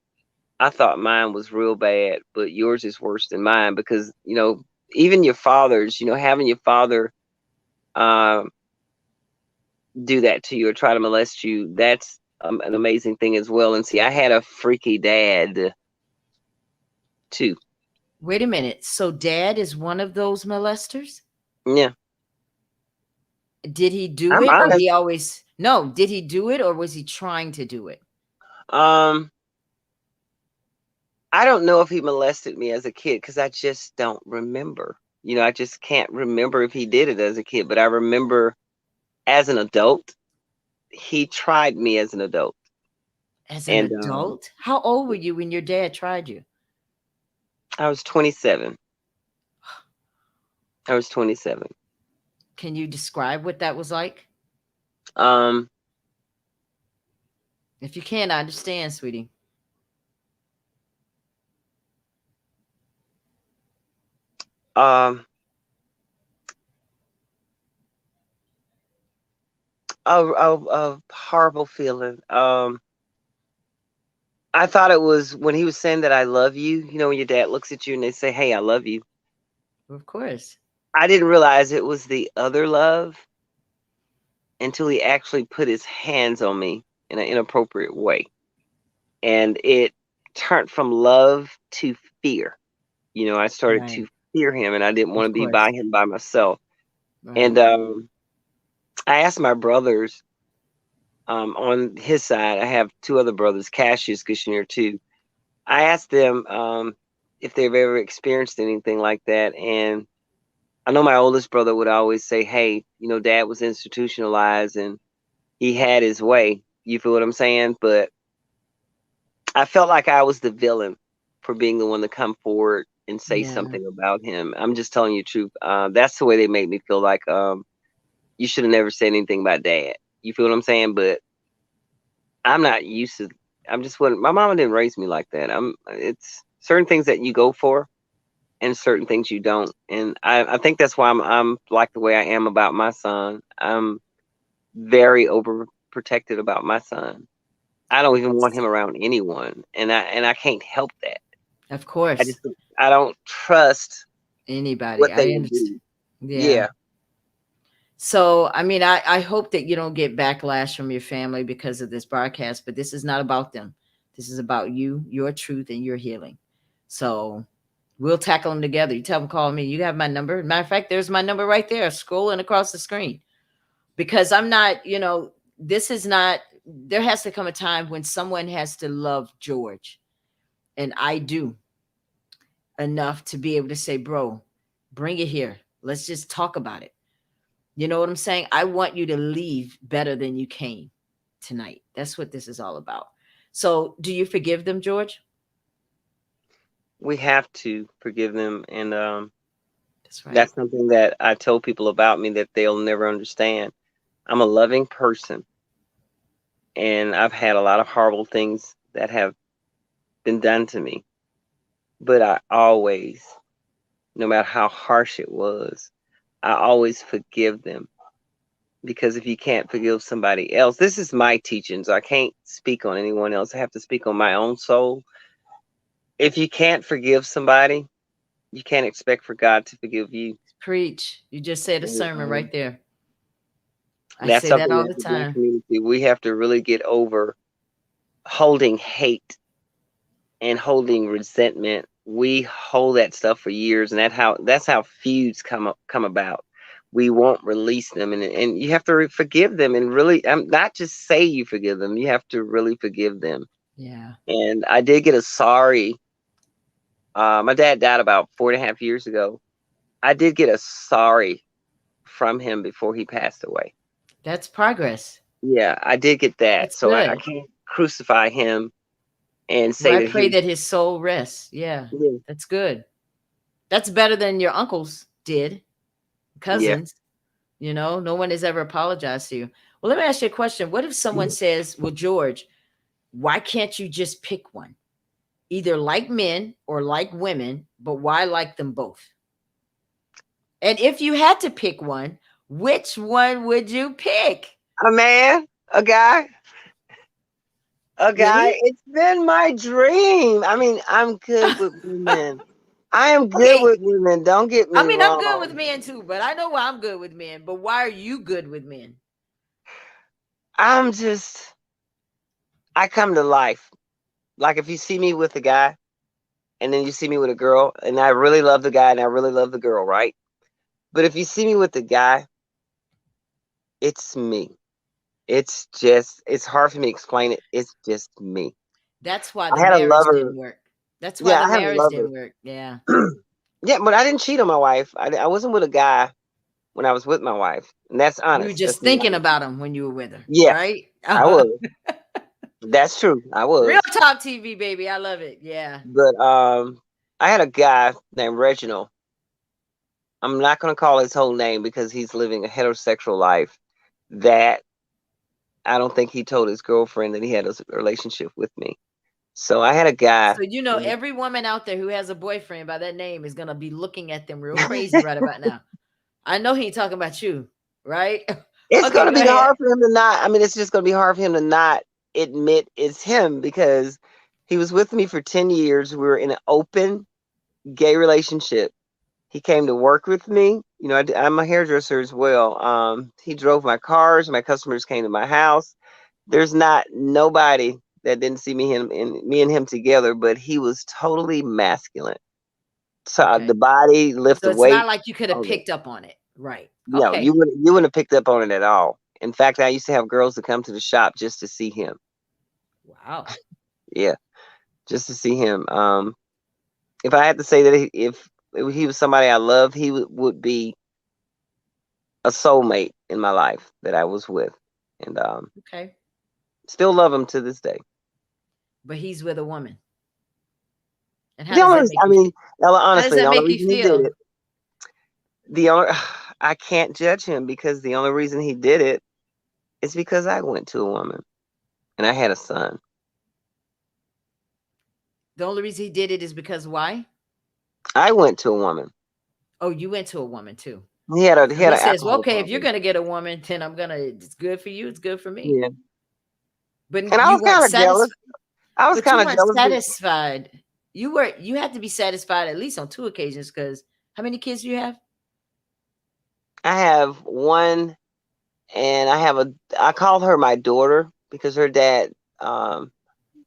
I thought mine was real bad, but yours is worse than mine, because even your fathers, having your father um, do that to you or try to molest you, that's an amazing thing as well. And see, I had a freaky dad too. Wait a minute. So dad is one of those molesters? Yeah, Did he do I'm it or honest. he always, no, did he do it or was he trying to do it? Um, I don't know if he molested me as a kid, because I just don't remember. I just can't remember if he did it as a kid, but I remember as an adult, he tried me as an adult. As an And adult? How old were you when your dad tried you? I was 27. I was 27. Can you describe what that was like? Um, If you can, I understand, sweetie. um, a horrible feeling. I thought it was when he was saying that I love you. When your dad looks at you and they say, "Hey, I love you." Of course. I didn't realize it was the other love until he actually put his hands on me in an inappropriate way, and it turned from love to fear. I started Right. to fear him, and I didn't want Of to be by course. him by myself. And Right. I asked my brothers, on his side. I have two other brothers, Cassius, Gushniere too. I asked them, if they've ever experienced anything like that, and I know my oldest brother would always say, "Hey, Dad was institutionalized and he had his way." You feel what I'm saying? But I felt like I was the villain for being the one to come forward and say Yeah. something about him. I'm just telling you the truth. That's the way they made me feel, like, you should have never said anything about Dad. You feel what I'm saying? But I'm not used to. I'm just what my mama didn't raise me like that. It's certain things that you go for and certain things you don't. And I think that's why I'm like the way I am about my son. I'm very overprotected about my son. I don't even want him around anyone, and I can't help that. Of I course. just I don't trust Anybody. what they I will understand. do. Yeah. Yeah. So, I mean, I hope that you don't get backlash from your family because of this broadcast, but this is not about them. This is about you, your truth, and your healing. So, we'll tackle them together. You tell them, call me. You have my number. Matter of fact, there's my number right there, scrolling across the screen. Because I'm not, this is not, there has to come a time when someone has to love George. And I do enough to be able to say, bro, bring it here. Let's just talk about it. You know what I'm saying? I want you to leave better than you came tonight. That's what this is all about. So, do you forgive them, George? We have to forgive them, and That's right. that's something that I tell people about me that they'll never understand. I'm a loving person, and I've had a lot of horrible things that have been done to me. But I always, no matter how harsh it was, I always forgive them. Because if you can't forgive somebody else, this is my teachings. I can't speak on anyone else. I have to speak on my own soul. If you can't forgive somebody, you can't expect for God to forgive you. Preach. You just said a And, sermon right there. I that's say that something all that the the black time. community, we have to really get over holding hate and holding resentment. We hold that stuff for years, and that's how feuds come about. We won't release them, and you have to forgive them, and really, not just say you forgive them. You have to really forgive them. Yeah. And I did get a sorry. My dad died about 4.5 years ago. I did get a sorry from him before he passed away. That's progress. Yeah, I did get that. That's So I good. can't crucify him and Well, say I that he pray was. that his soul rests. Yeah. Yeah, That's good. That's better than your uncles did, yeah. cousins. You know, no one has ever apologized to you. Well, let me ask you a question. What if someone says, well, George, why can't you just pick one? Either like men or like women, but why like them both? And if you had to pick one, which one would you pick? A man, a guy, a guy. Really? It's been my dream. I mean, I'm good with women. I am good Okay. with women. Don't get I me mean, I'm good with wrong. men too, but I know why I'm good with men. But why are you good with men? I'm just, I come to life. Like if you see me with a guy and then you see me with a girl, and I really love the guy and I really love the girl, right? But if you see me with the guy, it's me. It's hard for me to explain it. It's just me. That's why I the had a marriage lover. didn't work. That's why Yeah, the I had a marriage lover. didn't work. Yeah. Yeah, but I didn't cheat on my wife. I wasn't with a guy when I was with my wife. And that's You were honest. That's just the thinking honest. about him when you were with her, Yeah, right? I was. That's true. I Real was. talk TV, baby. I love it. Yeah. But I had a guy named Reginald. I'm not gonna call his whole name because he's living a heterosexual life that I don't think he told his girlfriend that he had a relationship with me. So I had a guy. So you know, every woman out there who has a boyfriend by that name is gonna be looking at them real crazy right about now. I know he ain't talking about you, right? It's Okay, gonna go be ahead. hard for him to not. I mean, it's just gonna be hard for him to not admit it's him because he was with me for 10 years. We were in an open gay relationship. He came to work with me. You know, I'm a hairdresser as well. He drove my cars. My customers came to my house. There's not nobody that didn't see me and him together, but he was totally masculine. So Okay. the body, lift So the it's not weight, like you could have all that. picked up on it. Right. No, Okay. you wouldn't have picked up on it at all. In fact, I used to have girls that come to the shop just to see him. Wow. Yeah, just to see him. If I had to say that if he was somebody I loved, he would be a soulmate in my life that I was with, and Okay. still love him to this day. But he's with a woman. And how The does only, that make I you mean, feel? How does honestly, the that only make you reason he did feel? it, the only I can't judge him because the only reason he did it is because I went to a woman and I had a son. The only reason he did it is because why? I went to a woman. Oh, you went to a woman too. He So had he an says, well, alcohol okay, if you're problem. gonna get a woman, then I'm gonna. It's good for you. It's good for me. Yeah, But and I you was weren't kind of jealous. satisfied. I was But you kind of weren't jealous. satisfied. You were. You had to be satisfied at least on two occasions. Because how many kids do you have? I have one, and I call her my daughter because her dad,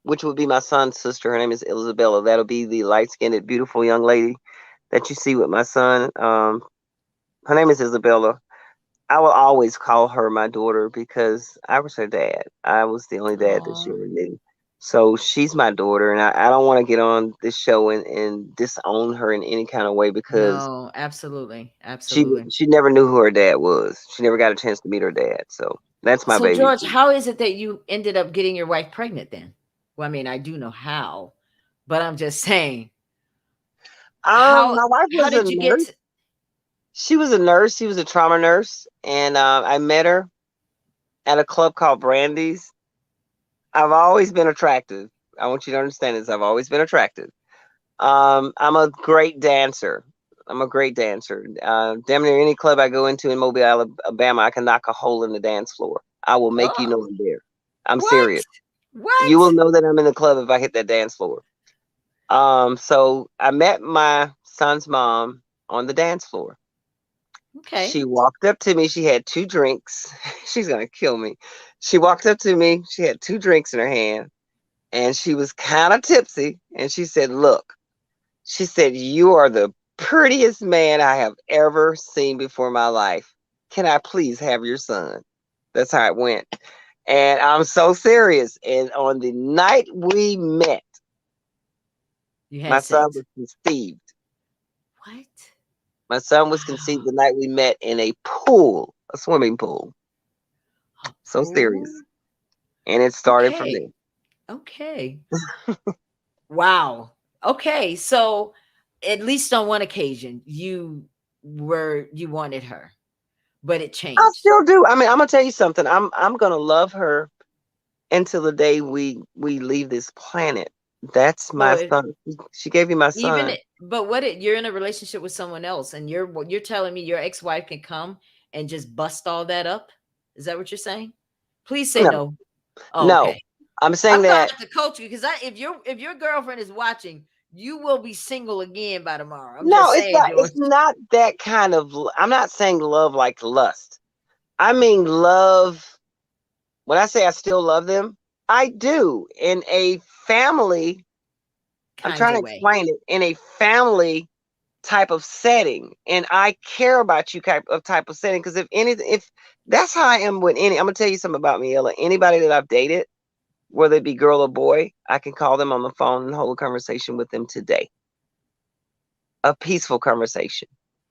which would be my son's sister, her name is Isabella. That'll be the light skinned, beautiful young lady that you see with my son. Her name is Isabella. I will always call her my daughter because I was her dad. I was the only dad that she Oh, ever knew. So she's my daughter, and I don't want to get on this show and disown her in any kind of way because no, absolutely. she Absolutely. she never knew who her dad was. She never got a chance to meet her dad. So that's my So, baby. George, how is it that you ended up getting your wife pregnant then? Well, I mean, I do know how, but I'm just saying, how My wife how was a did you get nurse. to, She was a nurse. She was a trauma nurse, and I met her at a club called Brandy's. I've always been attractive. I want you to understand this. I've always been attractive. I'm a great dancer. I'm a great dancer. Damn near any club I go into in Mobile, Alabama, I can knock a hole in the dance floor. I will make you oh, know I'm there. I'm what? serious. You will What? know that I'm in the club if I hit that dance floor. So I met my son's mom on the dance floor. Okay. She walked up to me. She had two drinks. She's gonna kill me. She walked up to me. She had two drinks in her hand, and she was kind of tipsy. And she said, "Look," she said, "you are the prettiest man I have ever seen before in my life. Can I please have your son?" That's how it went. And I'm so serious. And on the night we met, You my had son sex. was conceived. What? My son was conceived Wow. the night we met in a pool, a swimming pool. A So pool? serious. And it started from Okay. there. Okay. Wow. Okay. So at least on one occasion you wanted her, but it I changed. still do. I mean, I'm gonna tell you something. I'm gonna love her until the day we leave this planet. That's So my son. She gave me my son. but what it, you're in a relationship with someone else and you're telling me your ex-wife can come and just bust all that up? Is that what you're saying? Please say No, no. Oh, no. okay. I'm I'm saying gonna that have to coach you because if your girlfriend is watching, you will be single again by tomorrow. I'm no, just saying, George. it's not that kind of I'm not saying love like lust. I mean love when I say I still love them, I do. In a family, I'm Kinds trying of to way. explain it. In a family type of setting, and I care about you type of setting because if that's how I am with any, I'm gonna tell you something about me, Ella. Anybody that I've dated, whether it be girl or boy, I can call them on the phone and hold a conversation with them today, a peaceful conversation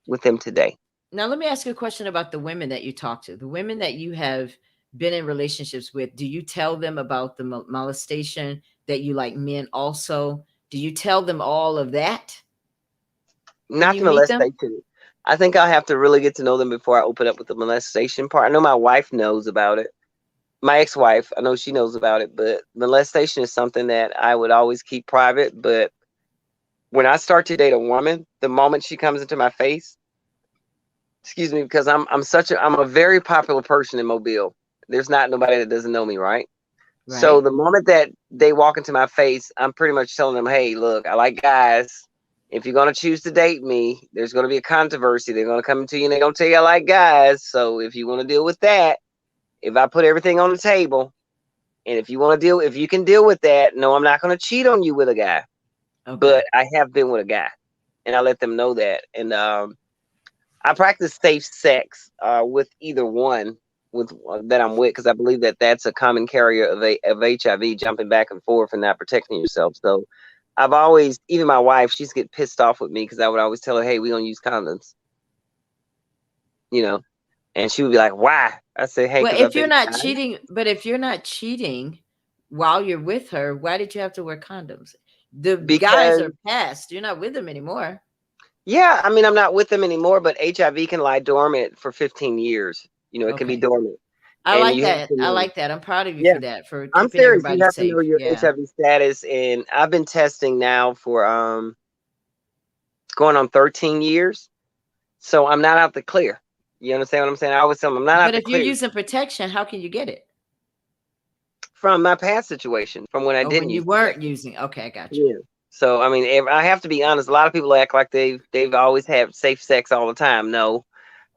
with them today. Now, let me ask you a question about the women that you talk to. The women that you have been in relationships with, do you tell them about the molestation that you like men also? Do you tell them all of that when Not you the meet them? molestation. I think I'll have to really get to know them before I open up with the molestation part. I know my wife knows about it. My ex-wife, I know she knows about it, but molestation is something that I would always keep private. But when I start to date a woman, the moment she comes into my face, excuse me, because I'm a very popular person in Mobile. There's not nobody that doesn't know me, right? So Right? the moment that they walk into my face, I'm pretty much telling them, "Hey, look, I like guys. If you're gonna choose to date me, there's gonna be a controversy. They're gonna come to you and they're gonna tell you I like guys. So if you want to deal with that, if I put everything on the table, and if you can deal with that, no, I'm not gonna cheat on you with a guy. Okay. But I have been with a guy, and I let them know that. And I practice safe sex with either one with that I'm with because I believe that that's a common carrier of HIV, jumping back and forth and not protecting yourself. So I've always, even my wife, she's get pissed off with me because I would always tell her, "Hey, we don't use condoms," you know, and she would be like, "Why?" I say, "Hey, Well, because I've if you're been not cheating, but if you're not cheating while you're with her, why did you have to wear condoms? The guys because are past. You're not with them anymore. yeah, I mean, I'm not with them anymore, but HIV can lie dormant for 15 years. You know, it can be Okay. dormant, I and like you have that. to I know. like that. I'm proud of you Yeah, for that, for I'm keeping serious. You everybody have to know safe. your Yeah. HIV status, and I've been testing now for going on 13 years. So I'm not out the clear. You understand what I'm saying? I always tell them I'm not out But the if you're clear using protection, how can you get it? from my past situation, from when I Oh, didn't when you use weren't protection. using. Okay, I got you. Yeah. So I mean, I have to be honest. A lot of people act like they've always had safe sex all the time. No,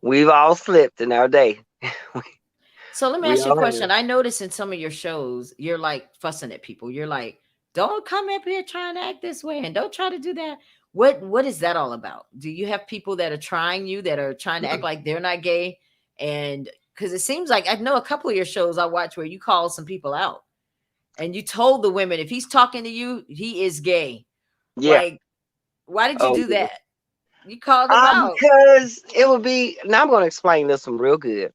we've all slipped in our day. So let me We ask you a all have. question. I noticed in some of your shows, you're like fussing at people. You're like, don't come up here trying to act this way and don't try to do that. What is that all about? Do you have people that are trying you that are trying to act like they're not gay And because it seems like I know a couple of your shows I watch where you call some people out and you told the women if he's talking to you, he is gay. Yeah. Like, why did you Oh, do yeah. that? You called them out. Because it would be. Now I'm going to explain this one real good.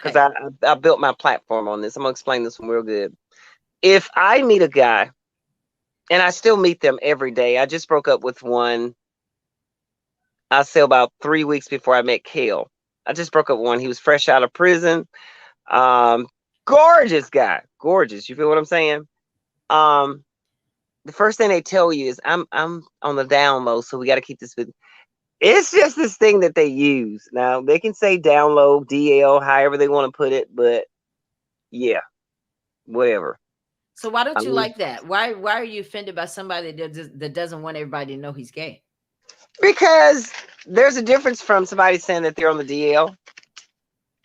Because Okay. I built my platform on this. I'm going to explain this one real good. If I meet a guy, and I still meet them every day. I just broke up with one. I say about 3 weeks before I met Kale. I just broke up with one. He was fresh out of prison. Um, Gorgeous guy, gorgeous. You feel what I'm saying? Um, the first thing they tell you is I'm on the down low, so we got to keep this. It's just this thing that they use. Now they can say down low, DL, however they want to put it, but yeah, whatever. So why I don't you mean, like that? Why are you offended by somebody that doesn't want everybody to know he's gay? because there's a difference from somebody saying that they're on the DL.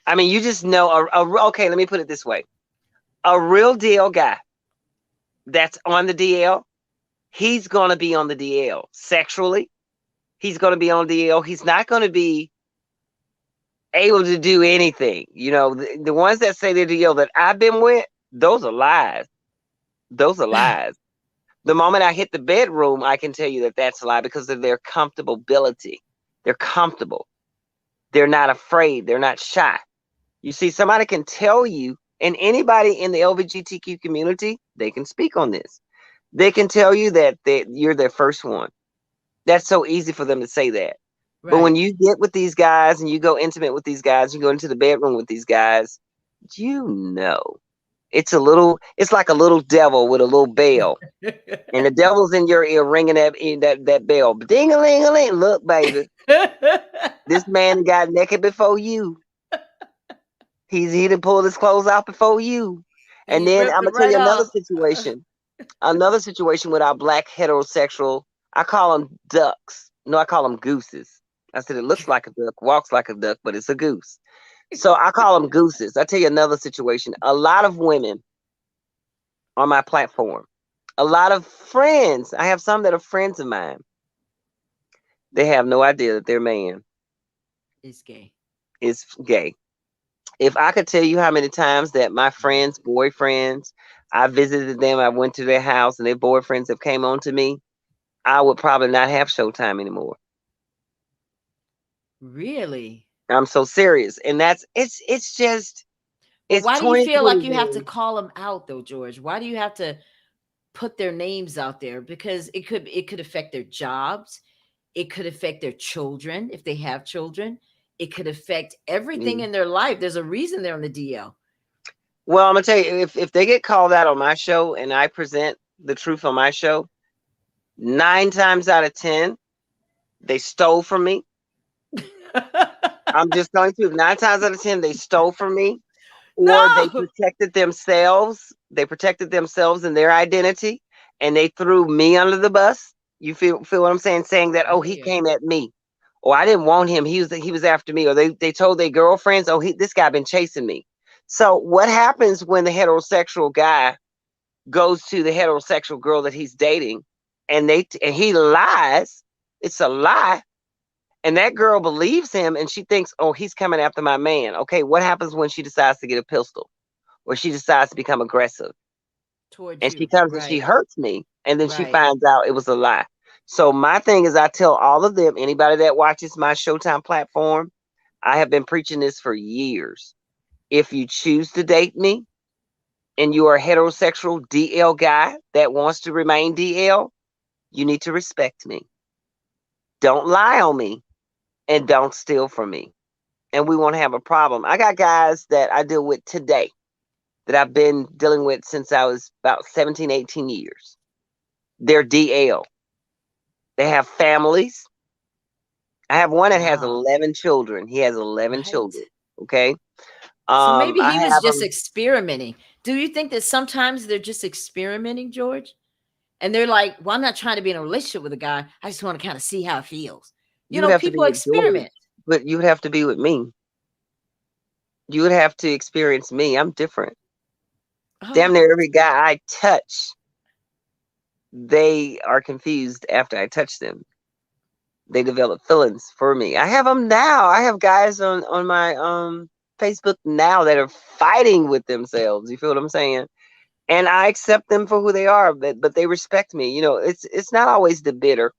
I mean, you just know okay, let me put it this way. A real deal guy that's on the DL, he's going to be on the DL sexually. He's going to be on the DL. He's not going to be able to do anything. You know, the ones that say they're DL that I've been with, those are lies. Those are lies. The moment I hit the bedroom, I can tell you that that's a lie because of their comfortability. They're comfortable. They're not afraid. They're not shy. You see, somebody can tell you, and anybody in the LGBTQ community, they can speak on this. They can tell you that you're their first one. That's so easy for them to say that. But when Right. you get with these guys and you go intimate with these guys, you go into the bedroom with these guys, you know, it's like a little devil with a little bell. And the devil's in your ear ringing that bell. Ding a ling a ling. Look, baby, this man got naked before you. He done pulled his clothes out before you. And And he then ripped I'm it gonna tell right you off. another situation with our black heterosexual. I call them ducks. No, I call them gooses. I said it looks like a duck, walks like a duck, but it's a goose. So I call them gooses. I tell you another situation. A lot of women on my platform, a lot of friends. I have some that are friends of mine. They have no idea that their man It's gay. is gay. If I could tell you how many times that my friends, boyfriends, I visited them, I went to their house, and their boyfriends have came on to me, I would probably not have Showtime anymore. Really? I'm so serious, and it's just But it's why do you feel like you have to 2021. call them out though, George? Why do you have to put their names out there? Because it could affect their jobs. It could affect their children if they have children. It could affect everything Mm. in their life. There's a reason they're on the DL. Well, I'm gonna tell you, if they get called out on my show and I present the truth on my show, 9 times out of 10, they stole from me. I'm just telling you, 9 times out of 10, they stole from me, or they No. protected themselves. They protected themselves and their identity, and they threw me under the bus. You feel what I'm saying? Saying that, I oh, hear he you. came at me, or I didn't want him. He was after me, or they told their girlfriends, oh, this guy been chasing me. So what happens when the heterosexual guy goes to the heterosexual girl that he's dating, and he lies? It's a lie. And that girl believes him and she thinks, oh, he's coming after my man. Okay, what happens when she decides to get a pistol or she decides to become aggressive Towards and she you. comes and she Right. hurts me and then she Right. finds out it was a lie? So my thing is I tell all of them, anybody that watches my Showtime platform, I have been preaching this for years. If you choose to date me and you are a heterosexual DL guy that wants to remain DL, you need to respect me. Don't lie on me and don't steal from me, and we won't have a problem. I got guys that I deal with today that I've been dealing with since I was about 17, 18 years. They're DL. They have families. I have one that has Wow. 11 children. He has 11 What? children. Okay. So maybe I he was have just them. experimenting. Do you think that sometimes they're just experimenting, George? And they're like, well, I'm not trying to be in a relationship with a guy. I just want to kind of see how it feels. You would have to be People with George, experiment. but you would have to be with me. You would have to experience me. I'm different. Damn Oh, near every guy I touch, they are confused after I touch them. they develop feelings for me. I have them now. I have guys on my Facebook now that are fighting with themselves. You feel what I'm saying? And I accept them for who they are, but they respect me. It's not always the bitter.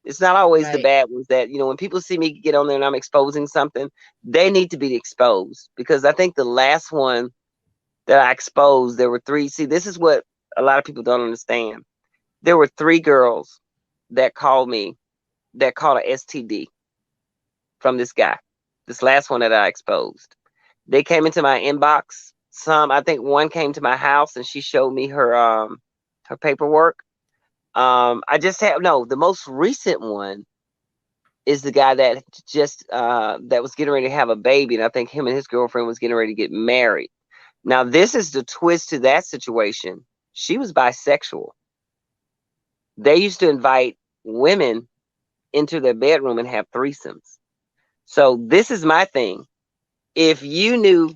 It's not always the Right. bad ones that, when people see me get on there and I'm exposing something, they need to be exposed. Because I think the last one that I exposed, there were three. See, this is what a lot of people don't understand. There were three girls that called me, that caught a STD from this guy. This last one that I exposed. They came into my inbox. I think one came to my house and she showed me her paperwork. I just have no. The most recent one is the guy that just that was getting ready to have a baby, and I think him and his girlfriend was getting ready to get married. Now, this is the twist to that situation. She was bisexual. They used to invite women into their bedroom and have threesomes. So this is my thing. If you knew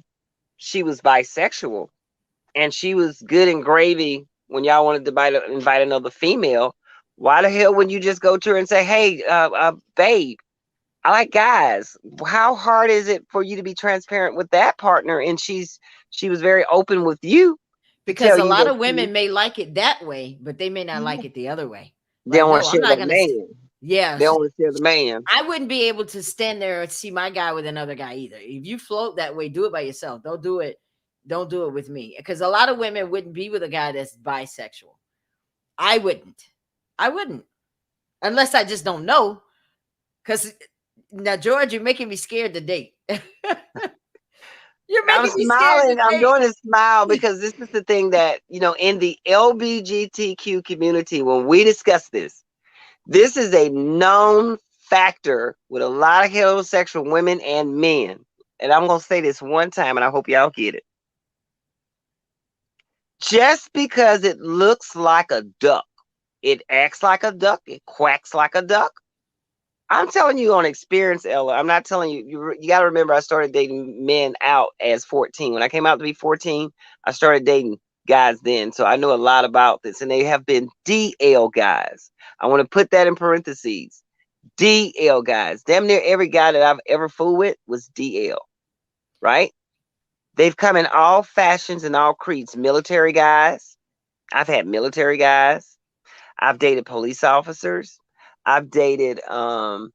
she was bisexual and she was good and gravy when y'all wanted to invite another female, why the hell wouldn't you just go to her and say, "Hey, babe, I like guys. How hard is it for you to be transparent with that partner?" And she was very open with you to Because tell a you lot that of women may like it that way, but they may not like it the other way. they Like, don't want no, to I'm share not that gonna. man. Yeah, They don't want to share the man. I wouldn't be able to stand there and see my guy with another guy either. If you float that way, do it by yourself. Don't do it. Don't do it with me. Because a lot of women wouldn't be with a guy that's bisexual. I wouldn't. I wouldn't. Unless I just don't know. Because now, George, you're making me scared to date. You're I'm making me scared to smiling. I'm date. doing a smile because this is the thing that, in the LBGTQ community, when we discuss this, this is a known factor with a lot of heterosexual women and men. And I'm going to say this one time, and I hope y'all get it. Just because it looks like a duck, it acts like a duck, it quacks like a duck. I'm telling you on experience, Ella. I'm not telling you. You got to remember, I started dating men out as 14. When I came out to be 14, I started dating guys then. So I know a lot about this. And they have been DL guys. I want to put that in parentheses. DL guys. Damn near every guy that I've ever fooled with was DL, right? They've come in all fashions and all creeds. Military guys. I've had military guys. I've dated police officers. I've dated I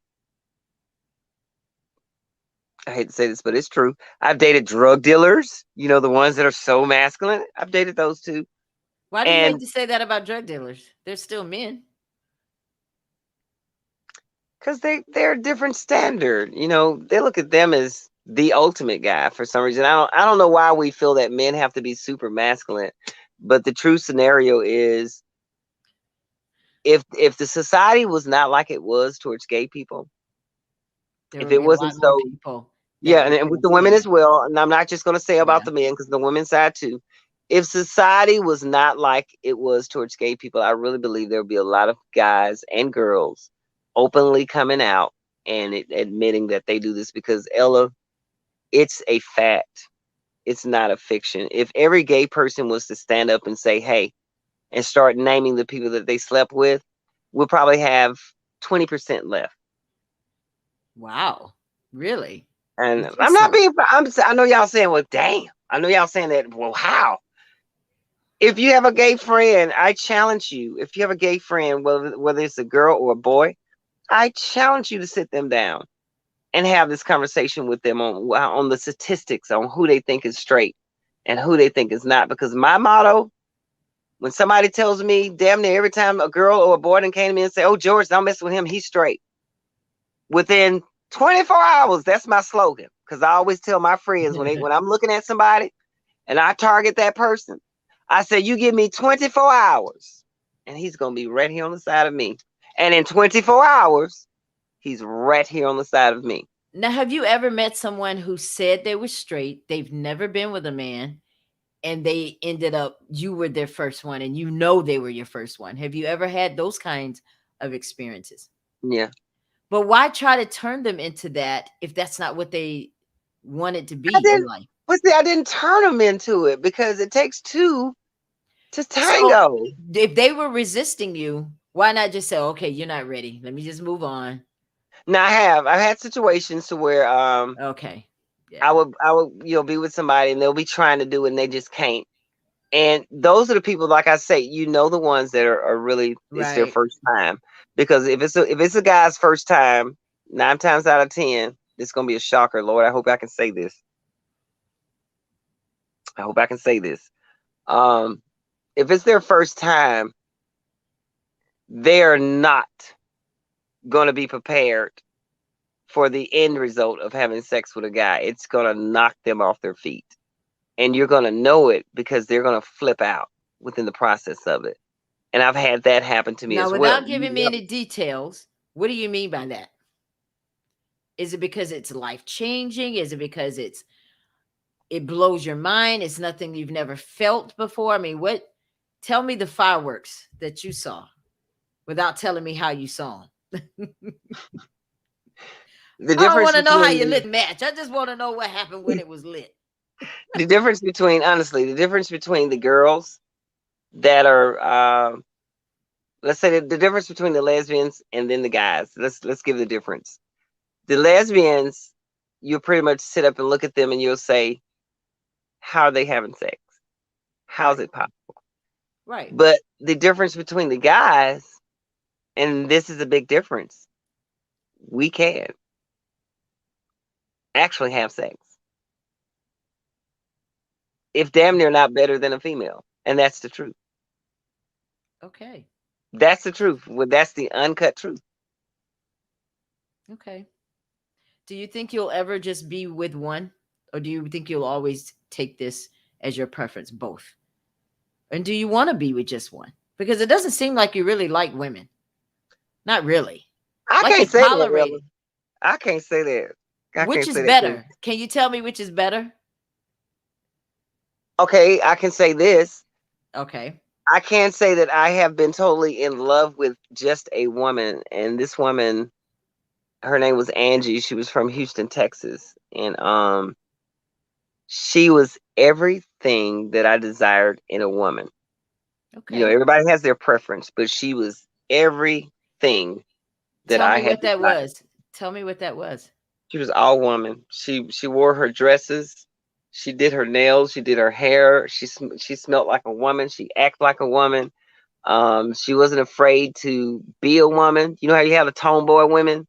hate to say this, but it's true. I've dated drug dealers, the ones that are so masculine. I've dated those too. Why do you hate And to say that about drug dealers? They're still men. because they're a different standard, they look at them as the ultimate guy for some reason. I don't know why we feel that men have to be super masculine, but the true scenario is if the society was not like it was towards gay people, There if would it be a wasn't lot more so. people Yeah, that and, we and with couldn't the women stand. as well. And I'm not just going to say about Yeah. the men because the women's side too. If society was not like it was towards gay people, I really believe there would be a lot of guys and girls openly coming out and admitting that they do this because Ella, it's a fact. It's not a fiction. If every gay person was to stand up and say, "Hey," and start naming the people that they slept with, we'll probably have 20% left. Wow. Really? And I'm not Interesting. being, I know y'all saying, "Well, damn." I know y'all saying that, "Well, how?" If you have a gay friend, I challenge you. If you have a gay friend, whether it's a girl or a boy, I challenge you to sit them down and have this conversation with them on the statistics on who they think is straight and who they think is not. Because my motto, when somebody tells me damn near every time a girl or a boy then came to me and say, "Oh, George, don't mess with him, he's straight," within 24 hours, that's my slogan. Because I always tell my friends when I'm looking at somebody and I target that person, I say, "You give me 24 hours and he's going to be right here on the side of me." And in 24 hours, he's right here on the side of me. Now, have you ever met someone who said they were straight, they've never been with a man, and they ended up, you were their first one, and you know they were your first one? Have you ever had those kinds of experiences? Yeah. But why try to turn them into that if that's not what they wanted to I be in didn't, life? but see, I didn't turn them into it because it takes two to So tango. if they were resisting you, why not just say, okay, you're not ready. Let me just move on. Now I've had situations to where Okay. I Yeah. would be with somebody and they'll be trying to do it and they just can't. And those are the people, like I say, the ones that are really, it's their Right. first time. Because if it's a guy's first time, 9 times out of 10, it's gonna be a shocker. Lord, I hope I can say this. I hope I can say this. Um, if it's their first time, they are not gonna be prepared for the end result of having sex with a guy. It's gonna knock them off their feet. And you're gonna know it because they're gonna flip out within the process of it. And I've had that happen to me Now, as well. without giving me any details, what do you mean by that? Is it because it's life changing? Is it because it blows your mind? It's nothing you've never felt before. I mean, what? Tell me the fireworks that you saw without telling me how you saw them. The I don't difference want to know how you between lit the match. I just want to know what happened when it was lit. the difference between honestly the difference between the girls that are let's say the difference between the lesbians and then the guys. Let's give the difference. The lesbians, you pretty much sit up and look at them and you'll say, how are they having sex? How's Right. it possible? Right. But the difference between the guys, and this is a big difference, we can actually have sex. If damn near not better than a female. And that's the truth. Okay. That's the truth. Well, that's the uncut truth. Okay. Do you think you'll ever just be with one? Or do you think you'll always take this as your preference, both? And do you want to be with just one? Because it doesn't seem like you really like women. Not really. I Like you can't say that, tolerate Rilla. it. I can't say that. I Which can't is say that. better? Can you tell me which is better? Okay, I can say this. Okay. I can't say that I have been totally in love with just a woman. And this woman, her name was Angie. She was from Houston, Texas. And she was everything that I desired in a woman. Okay. Everybody has their preference, but she was everything that Tell I me had what that desired. was. Tell me what that was. She was all woman. She wore her dresses. She did her nails. She did her hair. She smelled like a woman. She acted like a woman. She wasn't afraid to be a woman. You know how you have the tomboy women.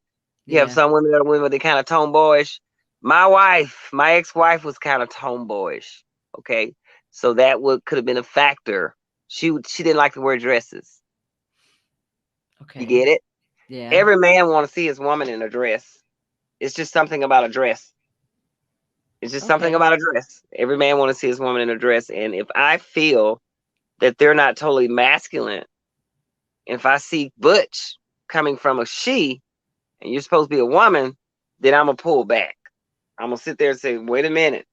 You have Yeah. some women that are women that kind of tomboyish. My ex-wife, was kind of tomboyish. Okay, so that would could have been a factor. She didn't like to wear dresses. You Okay. get it? Yeah. Every man want to see his woman in a dress. It's just something about a dress. It's just something Okay. about a dress. Every man want to see his woman in a dress, and if I feel that they're not totally masculine, if I see butch coming from a she, and you're supposed to be a woman, then I'm gonna pull back. I'm gonna sit there and say, wait a minute,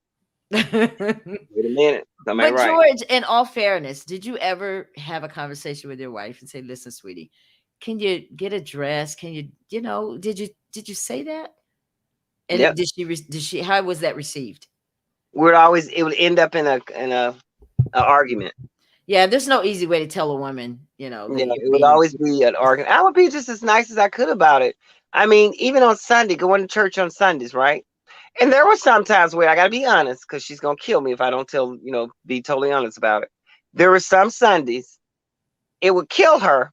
somebody But right. George, in all fairness, did you ever have a conversation with your wife and say, "Listen, sweetie, can you get a dress? Can you, did you say that? And Yep. did she how was that received?" It would end up in a argument. Yeah, there's no easy way to tell a woman, that you're It would being. always be an argument. I would be just as nice as I could about it. I mean, even on Sunday, going to church on Sundays, right? And there were some times where I got to be honest, because she's gonna kill me if I don't be totally honest about it. There were some Sundays it would kill her,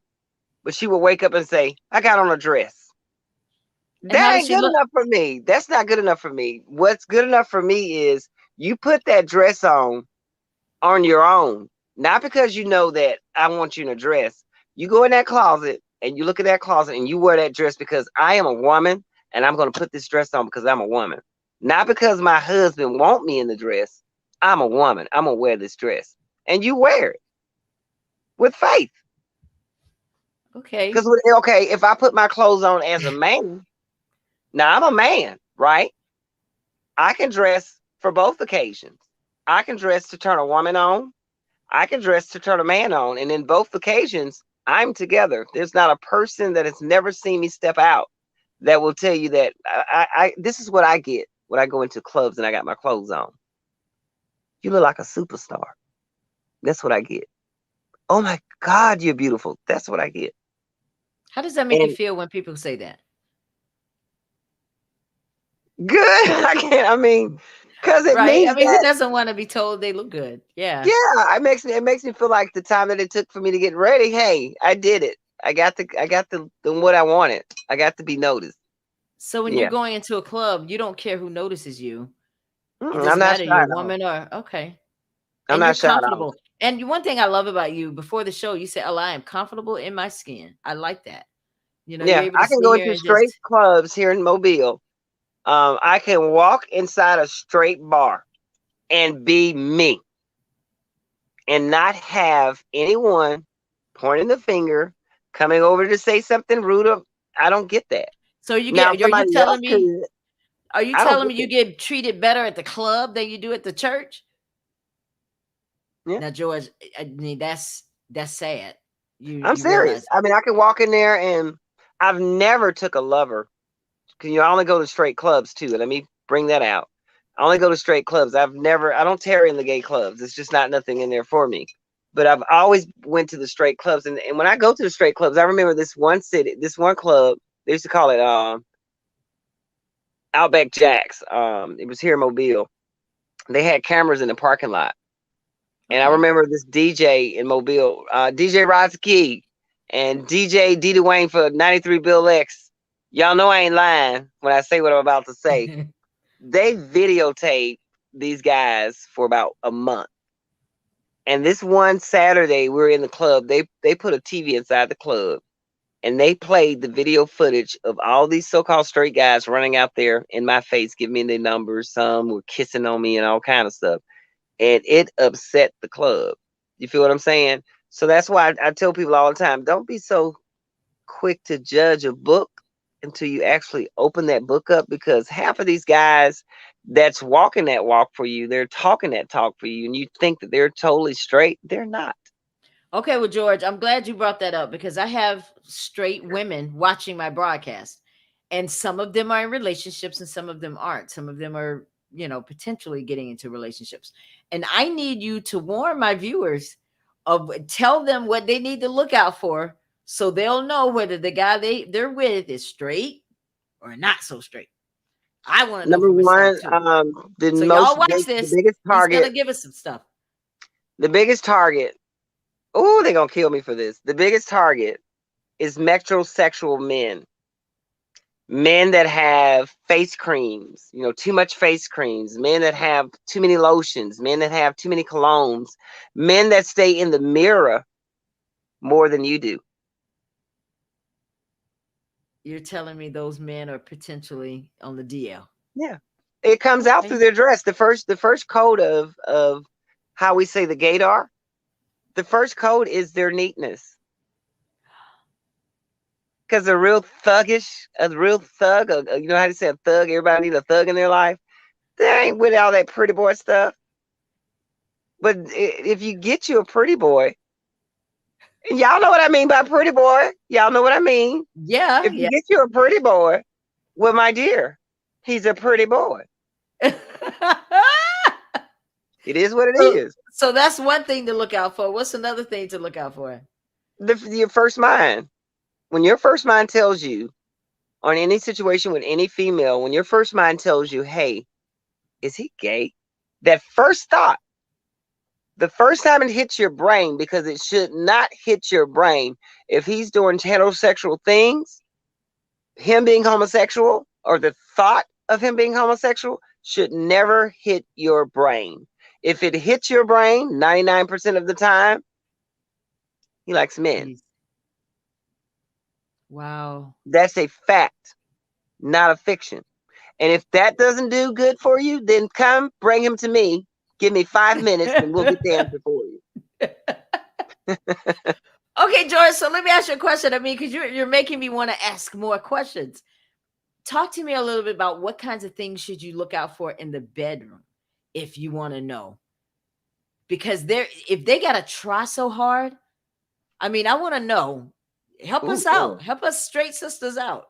but she would wake up and say, "I got on a dress." And how That does ain't she good look? enough for me. That's not good enough for me. What's good enough for me is you put that dress on your own, not because you know that I want you in a dress. You go in that closet and you look at that closet and you wear that dress because I am a woman and I'm going to put this dress on because I'm a woman, not because my husband want me in the dress. I'm a woman. I'm gonna wear this dress, and you wear it with faith. Okay. Because okay, if I put my clothes on as a man, now I'm a man, right? I can dress for both occasions. I can dress to turn a woman on. I can dress to turn a man on. And in both occasions, I'm together. There's not a person that has never seen me step out that will tell you that this is what I get when I go into clubs and I got my clothes on. You look like a superstar. That's what I get. Oh my God, you're beautiful. That's what I get. How does that make you And feel when people say that? Good. I can't. I mean, because it Right? I means mean, who that. doesn't want to be told they look good? Yeah. Yeah, it makes me feel like the time that it took for me to get ready. Hey, I did it. I got the what I wanted. I got to be noticed. So when you're Yeah, going into a club, you don't care who notices you. It I'm doesn't not matter you're shy a at all. woman or okay. I'm And you're not shy at all. comfortable. And one thing I love about you before the show, you said, "Oh, I am comfortable in my skin." I like that. You're Yeah, able to I can sit go here into and straight just clubs here in Mobile. I can walk inside a straight bar and be me and not have anyone pointing the finger, coming over to say something rude. I don't get that. so you Now, if get somebody else could, are you I don't telling get me you that. get treated better at the club than you do at the church? Yeah, Now, George, I mean that's sad. I'm You serious. realize I mean, I can walk in there and I've never took a lover because I only go to straight clubs too. Let me bring that out. I only go to straight clubs. I don't tarry in the gay clubs. It's just not nothing in there for me. But I've always went to the straight clubs, and when I go to the straight clubs, I remember this one club. They used to call it Outback Jacks. It was here in Mobile. They had cameras in the parking lot, and I okay. remember this DJ in Mobile, DJ Rocky and DJ D Dwayne for 93 Bill X. Y'all know I ain't lying when I say what I'm about to say. They videotaped these guys for about a month. And this one Saturday, we were in the club. They put a TV inside the club, and they played the video footage of all these so-called straight guys running out there in my face, giving me their numbers. Some were kissing on me and all kind of stuff, and it upset the club. You feel what I'm saying? So that's why I tell people all the time: don't be so quick to judge a book until you actually open that book up, because half of these guys that's walking that walk for you, they're talking that talk for you, and you think that they're totally straight. They're not. Okay, well, George, I'm glad you brought that up because I have straight women watching my broadcast, and some of them are in relationships and some of them aren't. Some of them are, potentially getting into relationships. And I need you to warn my viewers of tell them what they need to look out for so they'll know whether the guy they're with is straight or not so straight. I want to know Number for myself one, too. So most y'all big, watch the this. biggest He's gonna target, give us some stuff. the biggest target. Oh, they're gonna kill me for this. The biggest target is metrosexual men. Men that have face creams, too much face creams, men that have too many lotions, men that have too many colognes, men that stay in the mirror more than you do. You're telling me those men are potentially on the DL. Yeah. It comes out through Okay. their dress. The first code of how we say the gaydar, the first code is their neatness. Because a real thug, you know how to say a thug? Everybody need a thug in their life. They ain't with all that pretty boy stuff. But if you get you a pretty boy, and y'all know what I mean by pretty boy. Y'all know what I mean. Yeah, If you yeah. get you a pretty boy, well, my dear, he's a pretty boy. It is what it so, is. so that's one thing to look out for. What's another thing to look out for? Your first mind. When your first mind tells you on any situation with any female, when your first mind tells you, hey, is he gay? That first thought, the first time it hits your brain, because it should not hit your brain, if he's doing heterosexual things, him being homosexual, or the thought of him being homosexual should never hit your brain. If it hits your brain 99% of the time, he likes men. He's wow. That's a fact, not a fiction. And if that doesn't do good for you, then come bring him to me. Give me 5 minutes and we'll get the answer for you. Okay, George. So let me ask you a question. I mean, because you're making me want to ask more questions. Talk to me a little bit about what kinds of things should you look out for in the bedroom if you want to know. Because if they gotta try so hard, I mean, I want to know. Help Ooh, us Lord. out. Help us straight sisters out.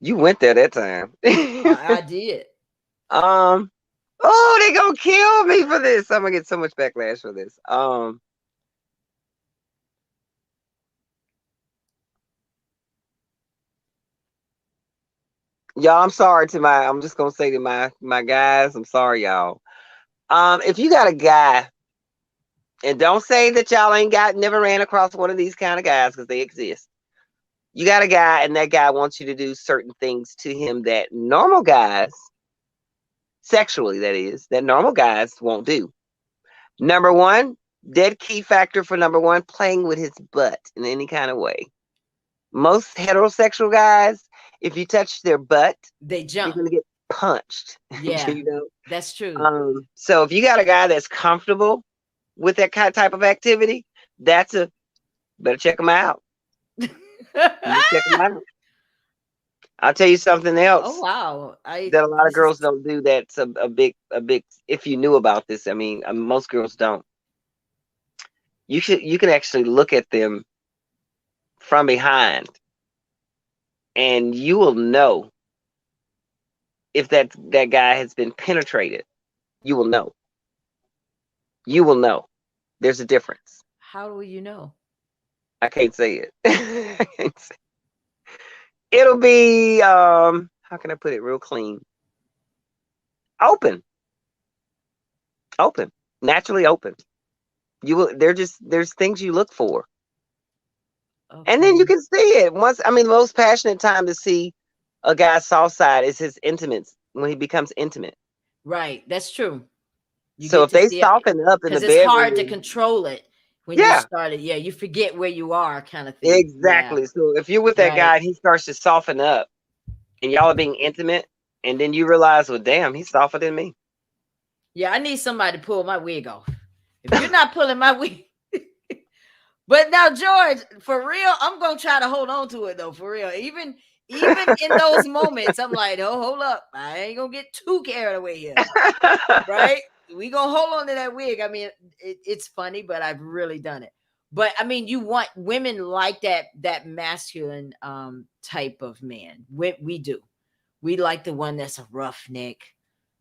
You went there that time. I did. um, oh, they gonna kill me for this. I'm gonna get so much backlash for this. Y'all, I'm sorry to my. I'm just gonna say to my guys. I'm sorry, y'all. If you got a guy, and don't say that y'all ain't got never ran across one of these kind of guys because they exist. You got a guy, and that guy wants you to do certain things to him that normal guys, sexually, that is, that normal guys won't do. Number one, dead key factor for number one, playing with his butt in any kind of way. Most heterosexual guys, if you touch their butt, They you're jump. gonna get punched. Yeah, you know. that's true. So if you got a guy that's comfortable with that kind of type of activity, that's a better check him out. You check him out. I'll tell you something Oh else wow. I that a lot of this is girls don't do. That's a big. If you knew about this, I mean, most girls don't. You can actually look at them from behind, and you will know if that guy has been penetrated. You will know. You will know. There's a difference. how will you know? I can't say it. I can't say. It'll be how can I put it real clean? Open. Open. Naturally open. You will there's things you look for. And then you Okay. can see it. Once I mean the most passionate time to see a guy's soft side is his intimates when he becomes intimate. Right. That's true. You So get if to they see it soften up in the because it's hard to bedroom, control it when you yeah, started. Yeah, you forget where you are, kind of thing. Yeah. exactly. So if you're with that Right. guy and he starts to soften up and y'all are being intimate, and then you realize, well, damn, he's softer than me. Yeah, I need somebody to pull my wig off. If you're not pulling my wig, but now George, for real, I'm gonna try to hold on to it though. For real, even in those moments, I'm like, oh, hold up, I ain't gonna get too carried away here, right? We gonna hold on to that wig. I mean, it's funny, but I've really done it. But I mean, you want women like that masculine type of man. We do. We like the one that's a roughneck,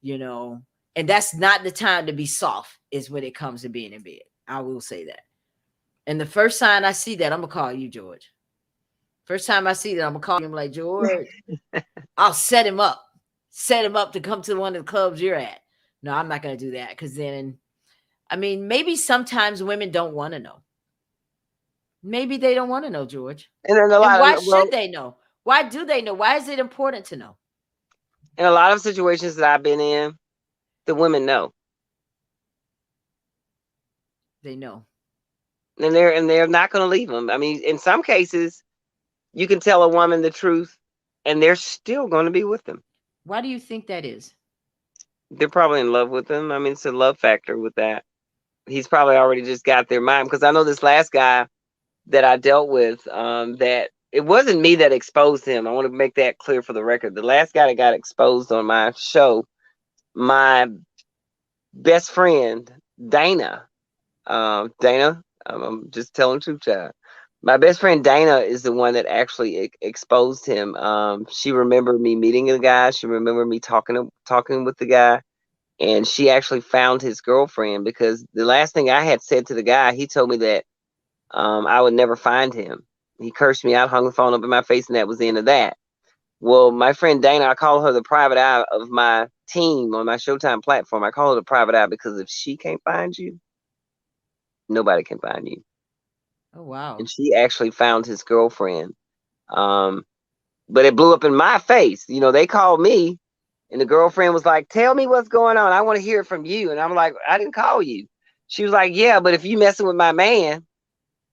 you know. And that's not the time to be soft. Is when it comes to being in bed. I will say that. And the first time I see that, I'm gonna call you, George. First time I see that, I'm gonna call him like George. I'll set him up to come to one of the clubs you're at. No, I'm not gonna do that because then, I mean, maybe sometimes women don't want to know. Maybe they don't want to know, George. And then a And lot why of should they know? Why do they know? Why is it important to know? in a lot of situations that I've been in, the women know, They know. and they're not going to leave them. I mean, in some cases, you can tell a woman the truth, and they're still going to be with them. Why do you think that is? They're probably in love with them. I mean, it's a love factor with that. He's probably already just got their mind because I know this last guy that I dealt with. That it wasn't me that exposed him. I want to make that clear for the record. The last guy that got exposed on my show, my best friend Dana. Dana, I'm just telling the truth, child. My best friend Dana is the one that actually exposed him. She remembered me meeting the guy. She remembered me talking with the guy, and she actually found his girlfriend because the last thing I had said to the guy, he told me that I would never find him. He cursed me out, hung the phone up in my face, and that was the end of that. Well, my friend Dana, I call her the private eye of my team on my Showtime platform. I call her the private eye because if she can't find you, nobody can find you. Oh wow. And she actually found his girlfriend. Um, but it blew up in my face. You know, they called me, and the girlfriend was like, "Tell me what's going on. I want to hear it from you." And I'm like, "I didn't call you." She was like, "Yeah, but if you messing with my man,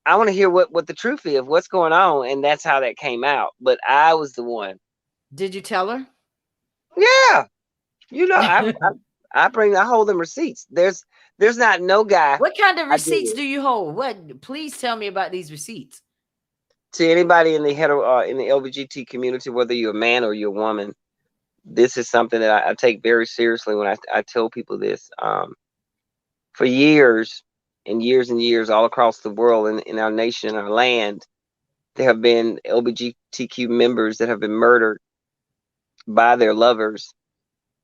I want to hear what the truth is, what's going on." And that's how that came out. But I was the one. Did you tell her? Yeah, you know, I hold them receipts. There's not no guy What kind of I deal receipts with do you hold? What? Please tell me about these receipts. to anybody in the in the LGBT community, whether you're a man or you're a woman. This is something that I take very seriously when I tell people this. For years and years and years, all across the world, in our nation, our land, there have been LGBTQ members that have been murdered by their lovers,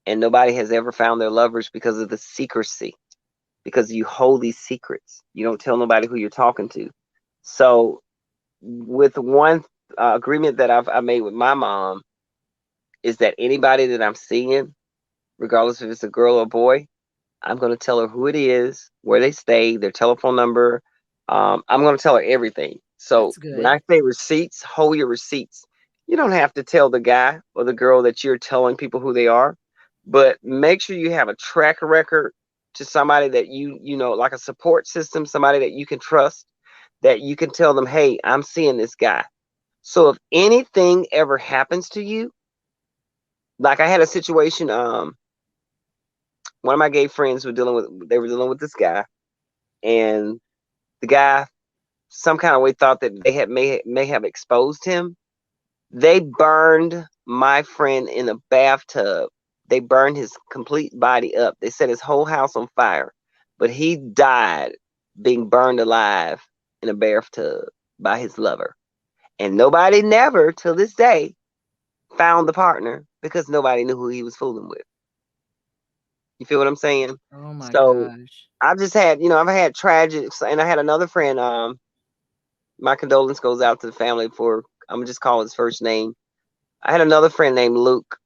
and nobody has ever found their lovers because of the secrecy. Because you hold these secrets, you don't tell nobody who you're talking to. So, with one agreement that I made with my mom, is that anybody that I'm seeing, regardless if it's a girl or a boy, I'm going to tell her who it is, where they stay, their telephone number. I'm going to tell her everything. So That's when good. I say receipts, hold your receipts. You don't have to tell the guy or the girl that you're telling people who they are, but make sure you have a track record to somebody that you know, like a support system, somebody that you can trust, that you can tell them, hey, I'm seeing this guy. So if anything ever happens to you, like I had a situation, one of my gay friends were dealing with, they were dealing with this guy, and the guy some kind of way thought that they had may have exposed him. They burned my friend in a bathtub. They burned his complete body up. They set his whole house on fire, but he died being burned alive in a bathtub by his lover. And nobody never till this day found the partner because nobody knew who he was fooling with. You feel what I'm saying? Oh my So gosh. I've just had, I've had tragic, and I had another friend. My condolence goes out to the family for, I'm gonna just call his first name. I had another friend named Luke,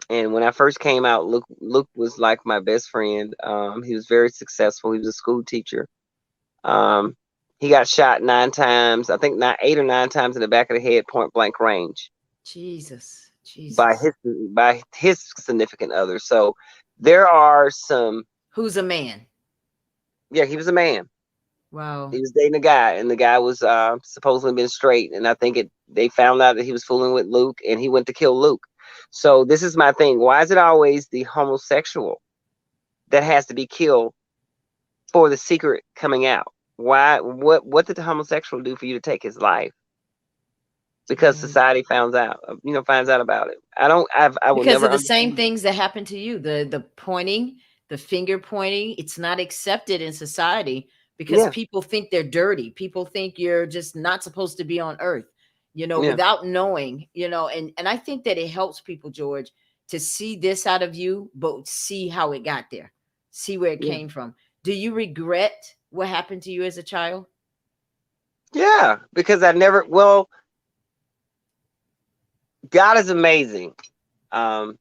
and when I first came out, Luke was like my best friend. He was very successful. He was a school teacher. Um, he got shot 9 times, I think not 8 or 9 times in the back of the head, point blank range, Jesus. by Jesus. his significant other. So there are some. Who's a man? Yeah, he was a man. Wow. He was dating a guy, and the guy was supposedly been straight. And I think they found out that he was fooling with Luke, and he went to kill Luke. So this is my thing. Why is it always the homosexual that has to be killed for the secret coming out? Why? What did the homosexual do for you to take his life? Because Yeah. society finds out about it. I will Because never of the same understand it. things that happened to you, the pointing, the finger pointing, it's not accepted in society because Yeah, people think they're dirty. People think you're just not supposed to be on earth, yeah, without knowing, and I think that it helps people, George, to see this out of you, but see how it got there, see where it yeah, came from. Do you regret what happened to you as a child? yeah. Because I never. Well, God is amazing. Um,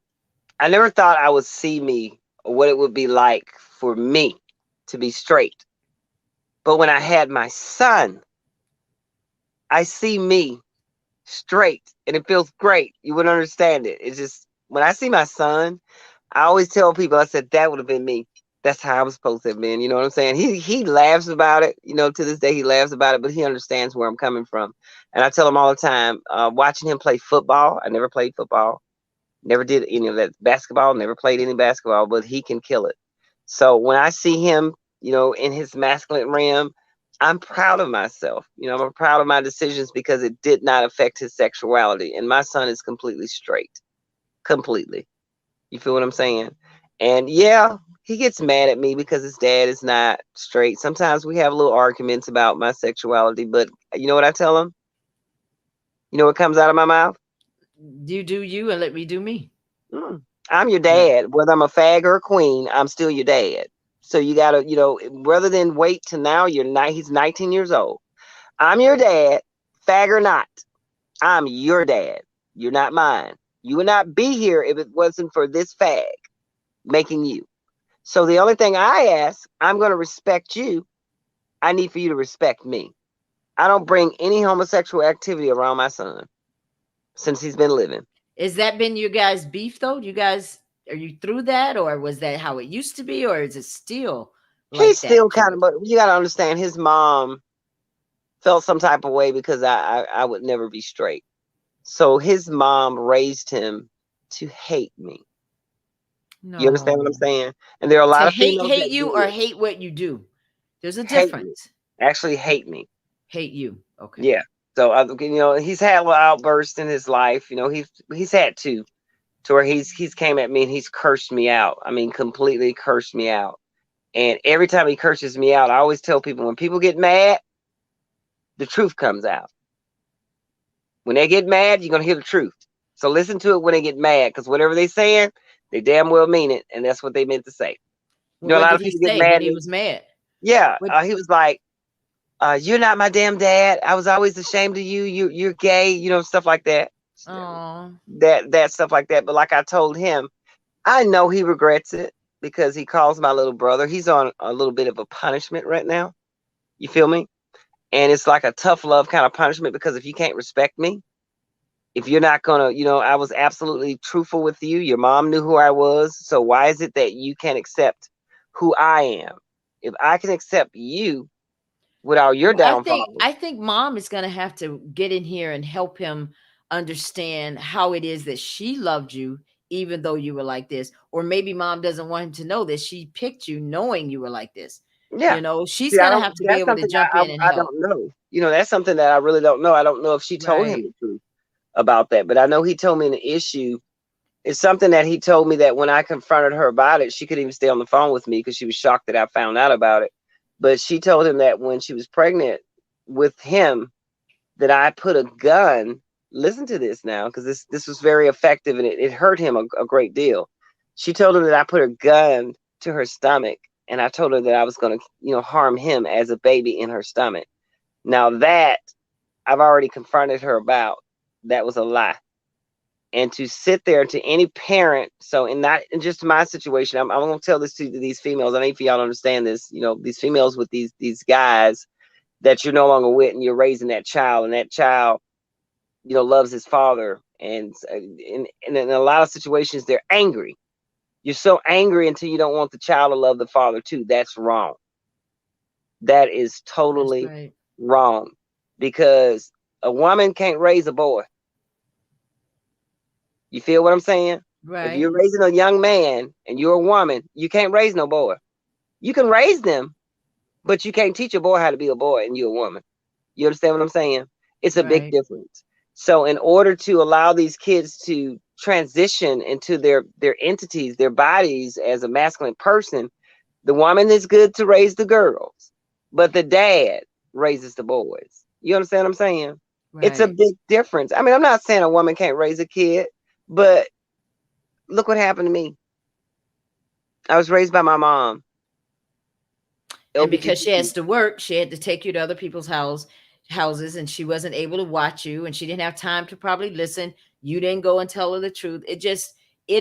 I never thought I would see me or what it would be like for me to be straight. But when I had my son, I see me straight and it feels great. You wouldn't understand it. It's just when I see my son, I always tell people, I said, that would have been me. That's how I was supposed to have been. You know what I'm saying? He laughs about it. To this day he laughs about it, but he understands where I'm coming from. And I tell him all the time, watching him play football. I never played football. Never did any of that basketball, never played any basketball, but he can kill it. So when I see him, in his masculine realm, I'm proud of myself. I'm proud of my decisions because it did not affect his sexuality. And my son is completely straight. Completely. You feel what I'm saying? And yeah, he gets mad at me because his dad is not straight. Sometimes we have little arguments about my sexuality, but you know what I tell him? You know what comes out of my mouth? You do you and let me do me. Mm. I'm your Yeah. dad. Whether I'm a fag or a queen, I'm still your dad. So you gotta, rather than wait till now, he's 19 years old. I'm your dad, fag or not. I'm your dad. You're not mine. You would not be here if it wasn't for this fag making you. So the only thing I ask, I'm gonna respect you. I need for you to respect me. I don't bring any homosexual activity around my son since he's been living. Is that been your guys' beef though? You guys, are you through that, or was that how it used to be, or is it still He's like that, still kind George? of, but you gotta understand his mom felt some type of way because I would never be straight. So his mom raised him to hate me. You understand what I'm No. saying? And there are a To lot of hate females hate that you or do hate what you do? There's a hate me, difference. actually hate me. Hate you. Okay. Yeah. So he's had little outbursts in his life. He's had to where he's came at me and he's cursed me out. I mean, completely cursed me out. And every time he curses me out, I always tell people when people get mad, the truth comes out. When they get mad, you're gonna hear the truth. So listen to it when they get mad, because whatever they saying, they damn well mean it, and that's what they meant to say. Well, A what lot did of he people get say when mad. he was mad? Yeah, What? he was like, "You're not my damn dad. I was always ashamed of you. You're gay. Stuff like that." Oh, that stuff like that. But like I told him, I know he regrets it because he calls my little brother. He's on a little bit of a punishment right now. You feel me? And it's like a tough love kind of punishment because if you can't respect me, if you're not gonna, I was absolutely truthful with you. Your mom knew who I was. So why is it that you can't accept who I am? If I can accept you without your well, downfall, I think mom is going to have to get in here and help him understand how it is that she loved you even though you were like this, or maybe mom doesn't want him to know that she picked you knowing you were like this. yeah. She's See, I going to don't. have to be That's able to something jump in and I help. don't know. That's something that I really don't know. I don't know if she told him Right. the truth about that, but I know he told me an issue. It's something that he told me that when I confronted her about it, she couldn't even stay on the phone with me because she was shocked that I found out about it. But she told him that when she was pregnant with him, that I put a gun. Listen to this now, because this was very effective and it hurt him a great deal. She told him that I put a gun to her stomach, and I told her that I was going to, harm him as a baby in her stomach. Now that I've already confronted her about, that was a lie. And to sit there to any parent, so in not in just my situation, I'm going to tell this to these females. I need for y'all to understand this. These females with these guys that you're no longer with, and you're raising that child, and that child, loves his father, and in a lot of situations they're angry. You're so angry until you don't want the child to love the father too. That's wrong. That is That's totally right. wrong because a woman can't raise a boy. You feel what I'm saying? If Right. you're raising a young man and you're a woman, you can't raise no boy. You can raise them, but you can't teach a boy how to be a boy and you're a woman. You understand what I'm saying? It's a big Right. difference. So in order to allow these kids to transition into their entities, their bodies as a masculine person, the woman is good to raise the girls, but the dad raises the boys. You understand what I'm saying? It's a Right. big difference. I mean, I'm not saying a woman can't raise a kid, but look what happened to me. I was raised by my mom, And because she LBGT. has to work, she had to take you to other people's houses, and she wasn't able to watch you, and she didn't have time to probably listen. You didn't go and tell her the truth. It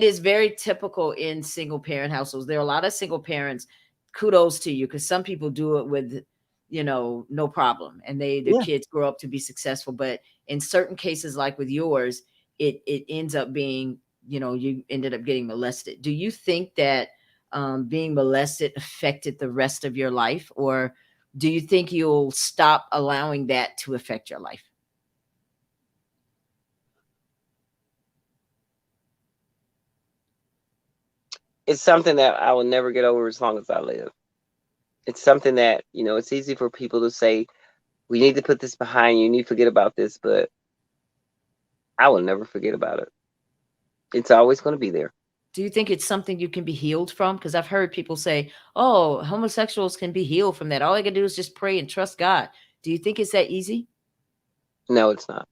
is very typical in single parent households. There are a lot of single parents. Kudos to you, because some people do it with, no problem, and their Yeah. kids grow up to be successful. But in certain cases, like with yours, it ends up being, you ended up getting molested. Do you think that being molested affected the rest of your life, or do you think you'll stop allowing that to affect your life? It's something that I will never get over as long as I live. It's something that, it's easy for people to say, we need to put this behind you, you need to forget about this, but I will never forget about it. It's always going to be there. Do you think it's something you can be healed from? Because I've heard people say, oh, homosexuals can be healed from that. All I can do is just pray and trust God. Do you think it's that easy? No, it's not.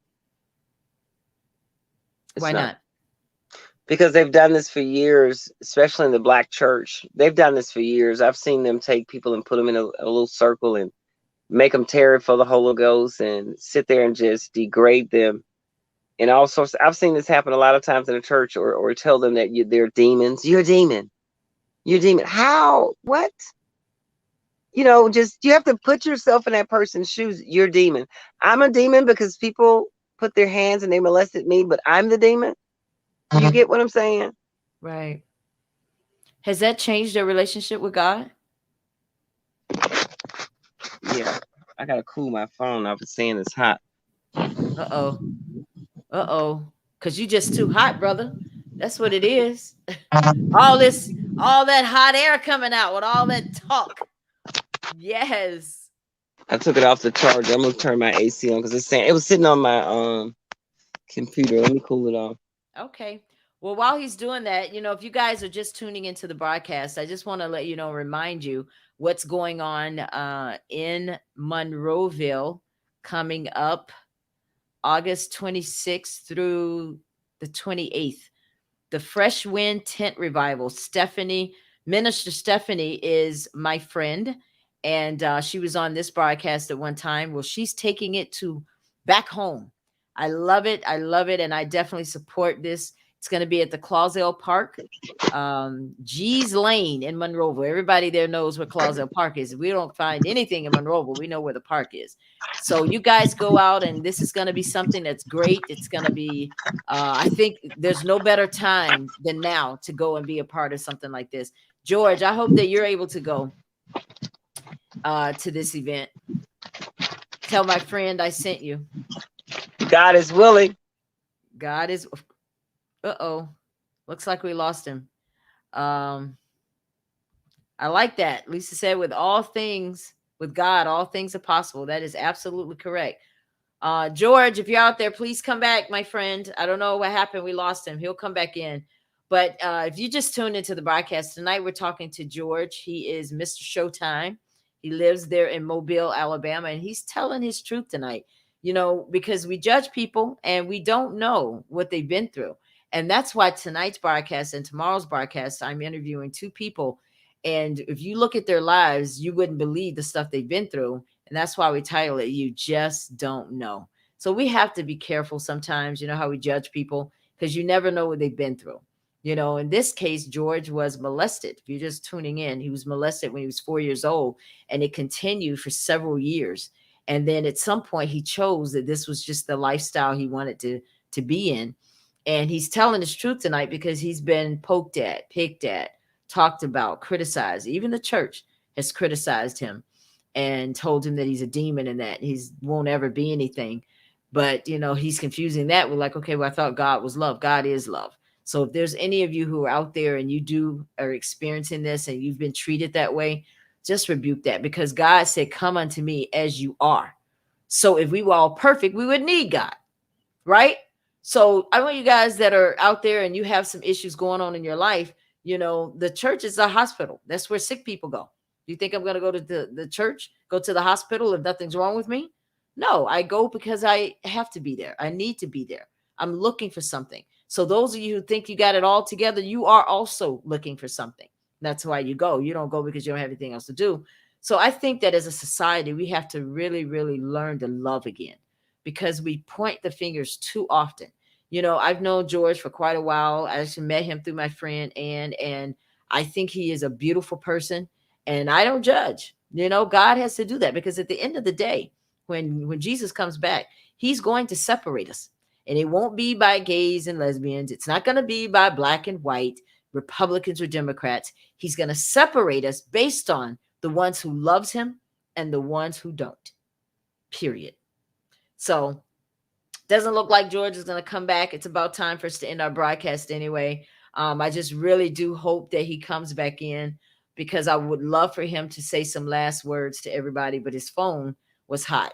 It's Why not. not? Because they've done this for years, especially in the black church. They've done this for years. I've seen them take people and put them in a little circle and make them tarry for the Holy Ghost and sit there and just degrade them and all sorts. I've seen this happen a lot of times in the church, or tell them that they're demons. You're a demon. You're a demon. How? What? Just you have to put yourself in that person's shoes. You're a demon. I'm a demon because people put their hands and they molested me, but I'm the demon. You get what I'm saying? Right. Has that changed their relationship with God? Yeah. I gotta cool my phone. I was saying it's hot. Uh-oh. Uh-oh. Because you just too hot, brother. That's what it is. All that hot air coming out with all that talk. Yes. I took it off the charger. I'm gonna turn my AC on because it's saying it was sitting on my computer. Let me cool it off. Okay. Well, while he's doing that, if you guys are just tuning into the broadcast, I just want to let you know, remind you what's going on in Monroeville coming up August 26th through the 28th. The Fresh Wind Tent Revival. Minister Stephanie is my friend, and she was on this broadcast at one time. Well, she's taking it to back home. I love it. I love it. And I definitely support this. It's going to be at the Clausell Park, G's Lane in Monroeville. Everybody there knows where Clausell Park is. If we don't find anything in Monroeville, we know where the park is. So you guys go out, and this is going to be something that's great. It's going to be, I think there's no better time than now to go and be a part of something like this. George, I hope that you're able to go to this event. Tell my friend I sent you. God is willing. God is. Uh-oh. Looks like we lost him. Um, I like that. Lisa said, with all things, with God, all things are possible. That is absolutely correct. George, if you're out there, please come back, my friend. I don't know what happened. We lost him. He'll come back in. But if you just tuned into the broadcast tonight, we're talking to George. He is Mr. Showtime. He lives there in Mobile, Alabama, and he's telling his truth tonight. You know, because we judge people and we don't know what they've been through. And that's why tonight's broadcast and tomorrow's broadcast, I'm interviewing two people. And if you look at their lives, you wouldn't believe the stuff they've been through. And that's why we title it, You Just Don't Know. So we have to be careful sometimes, you know, how we judge people, because you never know what they've been through. You know, in this case, George was molested. If you're just tuning in, he was molested when he was 4 years old, and it continued for several years. And then at some point, he chose that this was just the lifestyle he wanted to be in. And he's telling his truth tonight because he's been poked at, picked at, talked about, criticized. Even the church has criticized him and told him that he's a demon and that he won't ever be anything. But, you know, he's confusing that with like, okay, well, I thought God was love. God is love. So if there's any of you who are out there and you are experiencing this and you've been treated that way, just rebuke that, because God said, come unto me as you are. So if we were all perfect, we would need God, right? So I want you guys that are out there and you have some issues going on in your life, you know, the church is a hospital. That's where sick people go. Do you think I'm going to go to the church, go to the hospital if nothing's wrong with me? No, I go because I have to be there. I need to be there. I'm looking for something. So those of you who think you got it all together, you are also looking for something. That's why you go. You don't go because you don't have anything else to do. So I think that as a society, we have to really, really learn to love again, because we point the fingers too often. You know, I've known George for quite a while. I actually met him through my friend Ann, and I think he is a beautiful person, and I don't judge. You know, God has to do that, because at the end of the day, when Jesus comes back, he's going to separate us. And it won't be by gays and lesbians. It's not going to be by black and white, Republicans or Democrats. He's going to separate us based on the ones who loves him and the ones who don't. Period. So doesn't look like George is going to come back. It's about time for us to end our broadcast anyway. I just really do hope that he comes back in, because I would love for him to say some last words to everybody, but his phone was hot.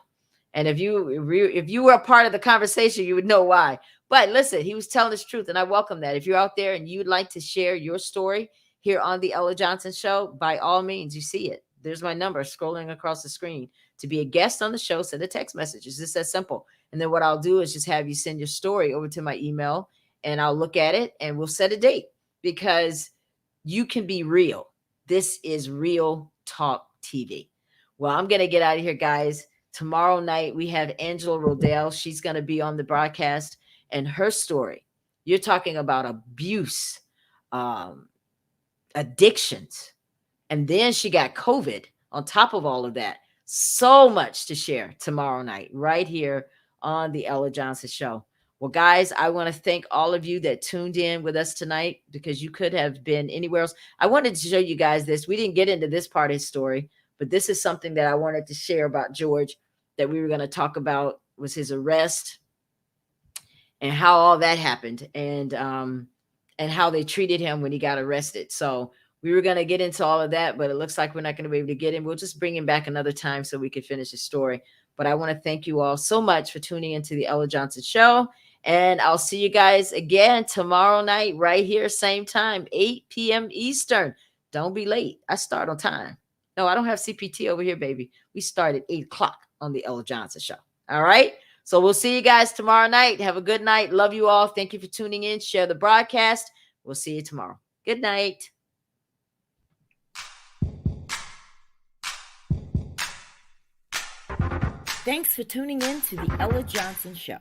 And if you were a part of the conversation, you would know why. But listen, he was telling his truth, and I welcome that. If you're out there and you'd like to share your story here on the Ella Johnson Show, by all means, you see it. There's my number scrolling across the screen. To be a guest on the show, send a text message. It's just that simple. And then what I'll do is just have you send your story over to my email, and I'll look at it and we'll set a date, because you can be real. This is Real Talk TV. Well, I'm going to get out of here, guys. Tomorrow night, we have Angela Rodell. She's going to be on the broadcast, and her story, you're talking about abuse, addictions, and then she got COVID on top of all of that. So much to share tomorrow night right here on the Ella Johnson Show. Well, guys, I want to thank all of you that tuned in with us tonight, because you could have been anywhere else. I wanted to show you guys this. We didn't get into this part of his story, but this is something that I wanted to share about George that we were going to talk about, was his arrest and how all that happened, and how they treated him when he got arrested. So we were going to get into all of that, but it looks like we're not going to be able to get him. We'll just bring him back another time so we can finish his story. But I want to thank you all so much for tuning into the Ella Johnson Show. And I'll see you guys again tomorrow night right here, same time, 8 p.m. Eastern. Don't be late. I start on time. No, I don't have CPT over here, baby. We start at 8 o'clock on the Ella Johnson Show. All right? So we'll see you guys tomorrow night. Have a good night. Love you all. Thank you for tuning in. Share the broadcast. We'll see you tomorrow. Good night. Thanks for tuning in to the Ella Johnson Show.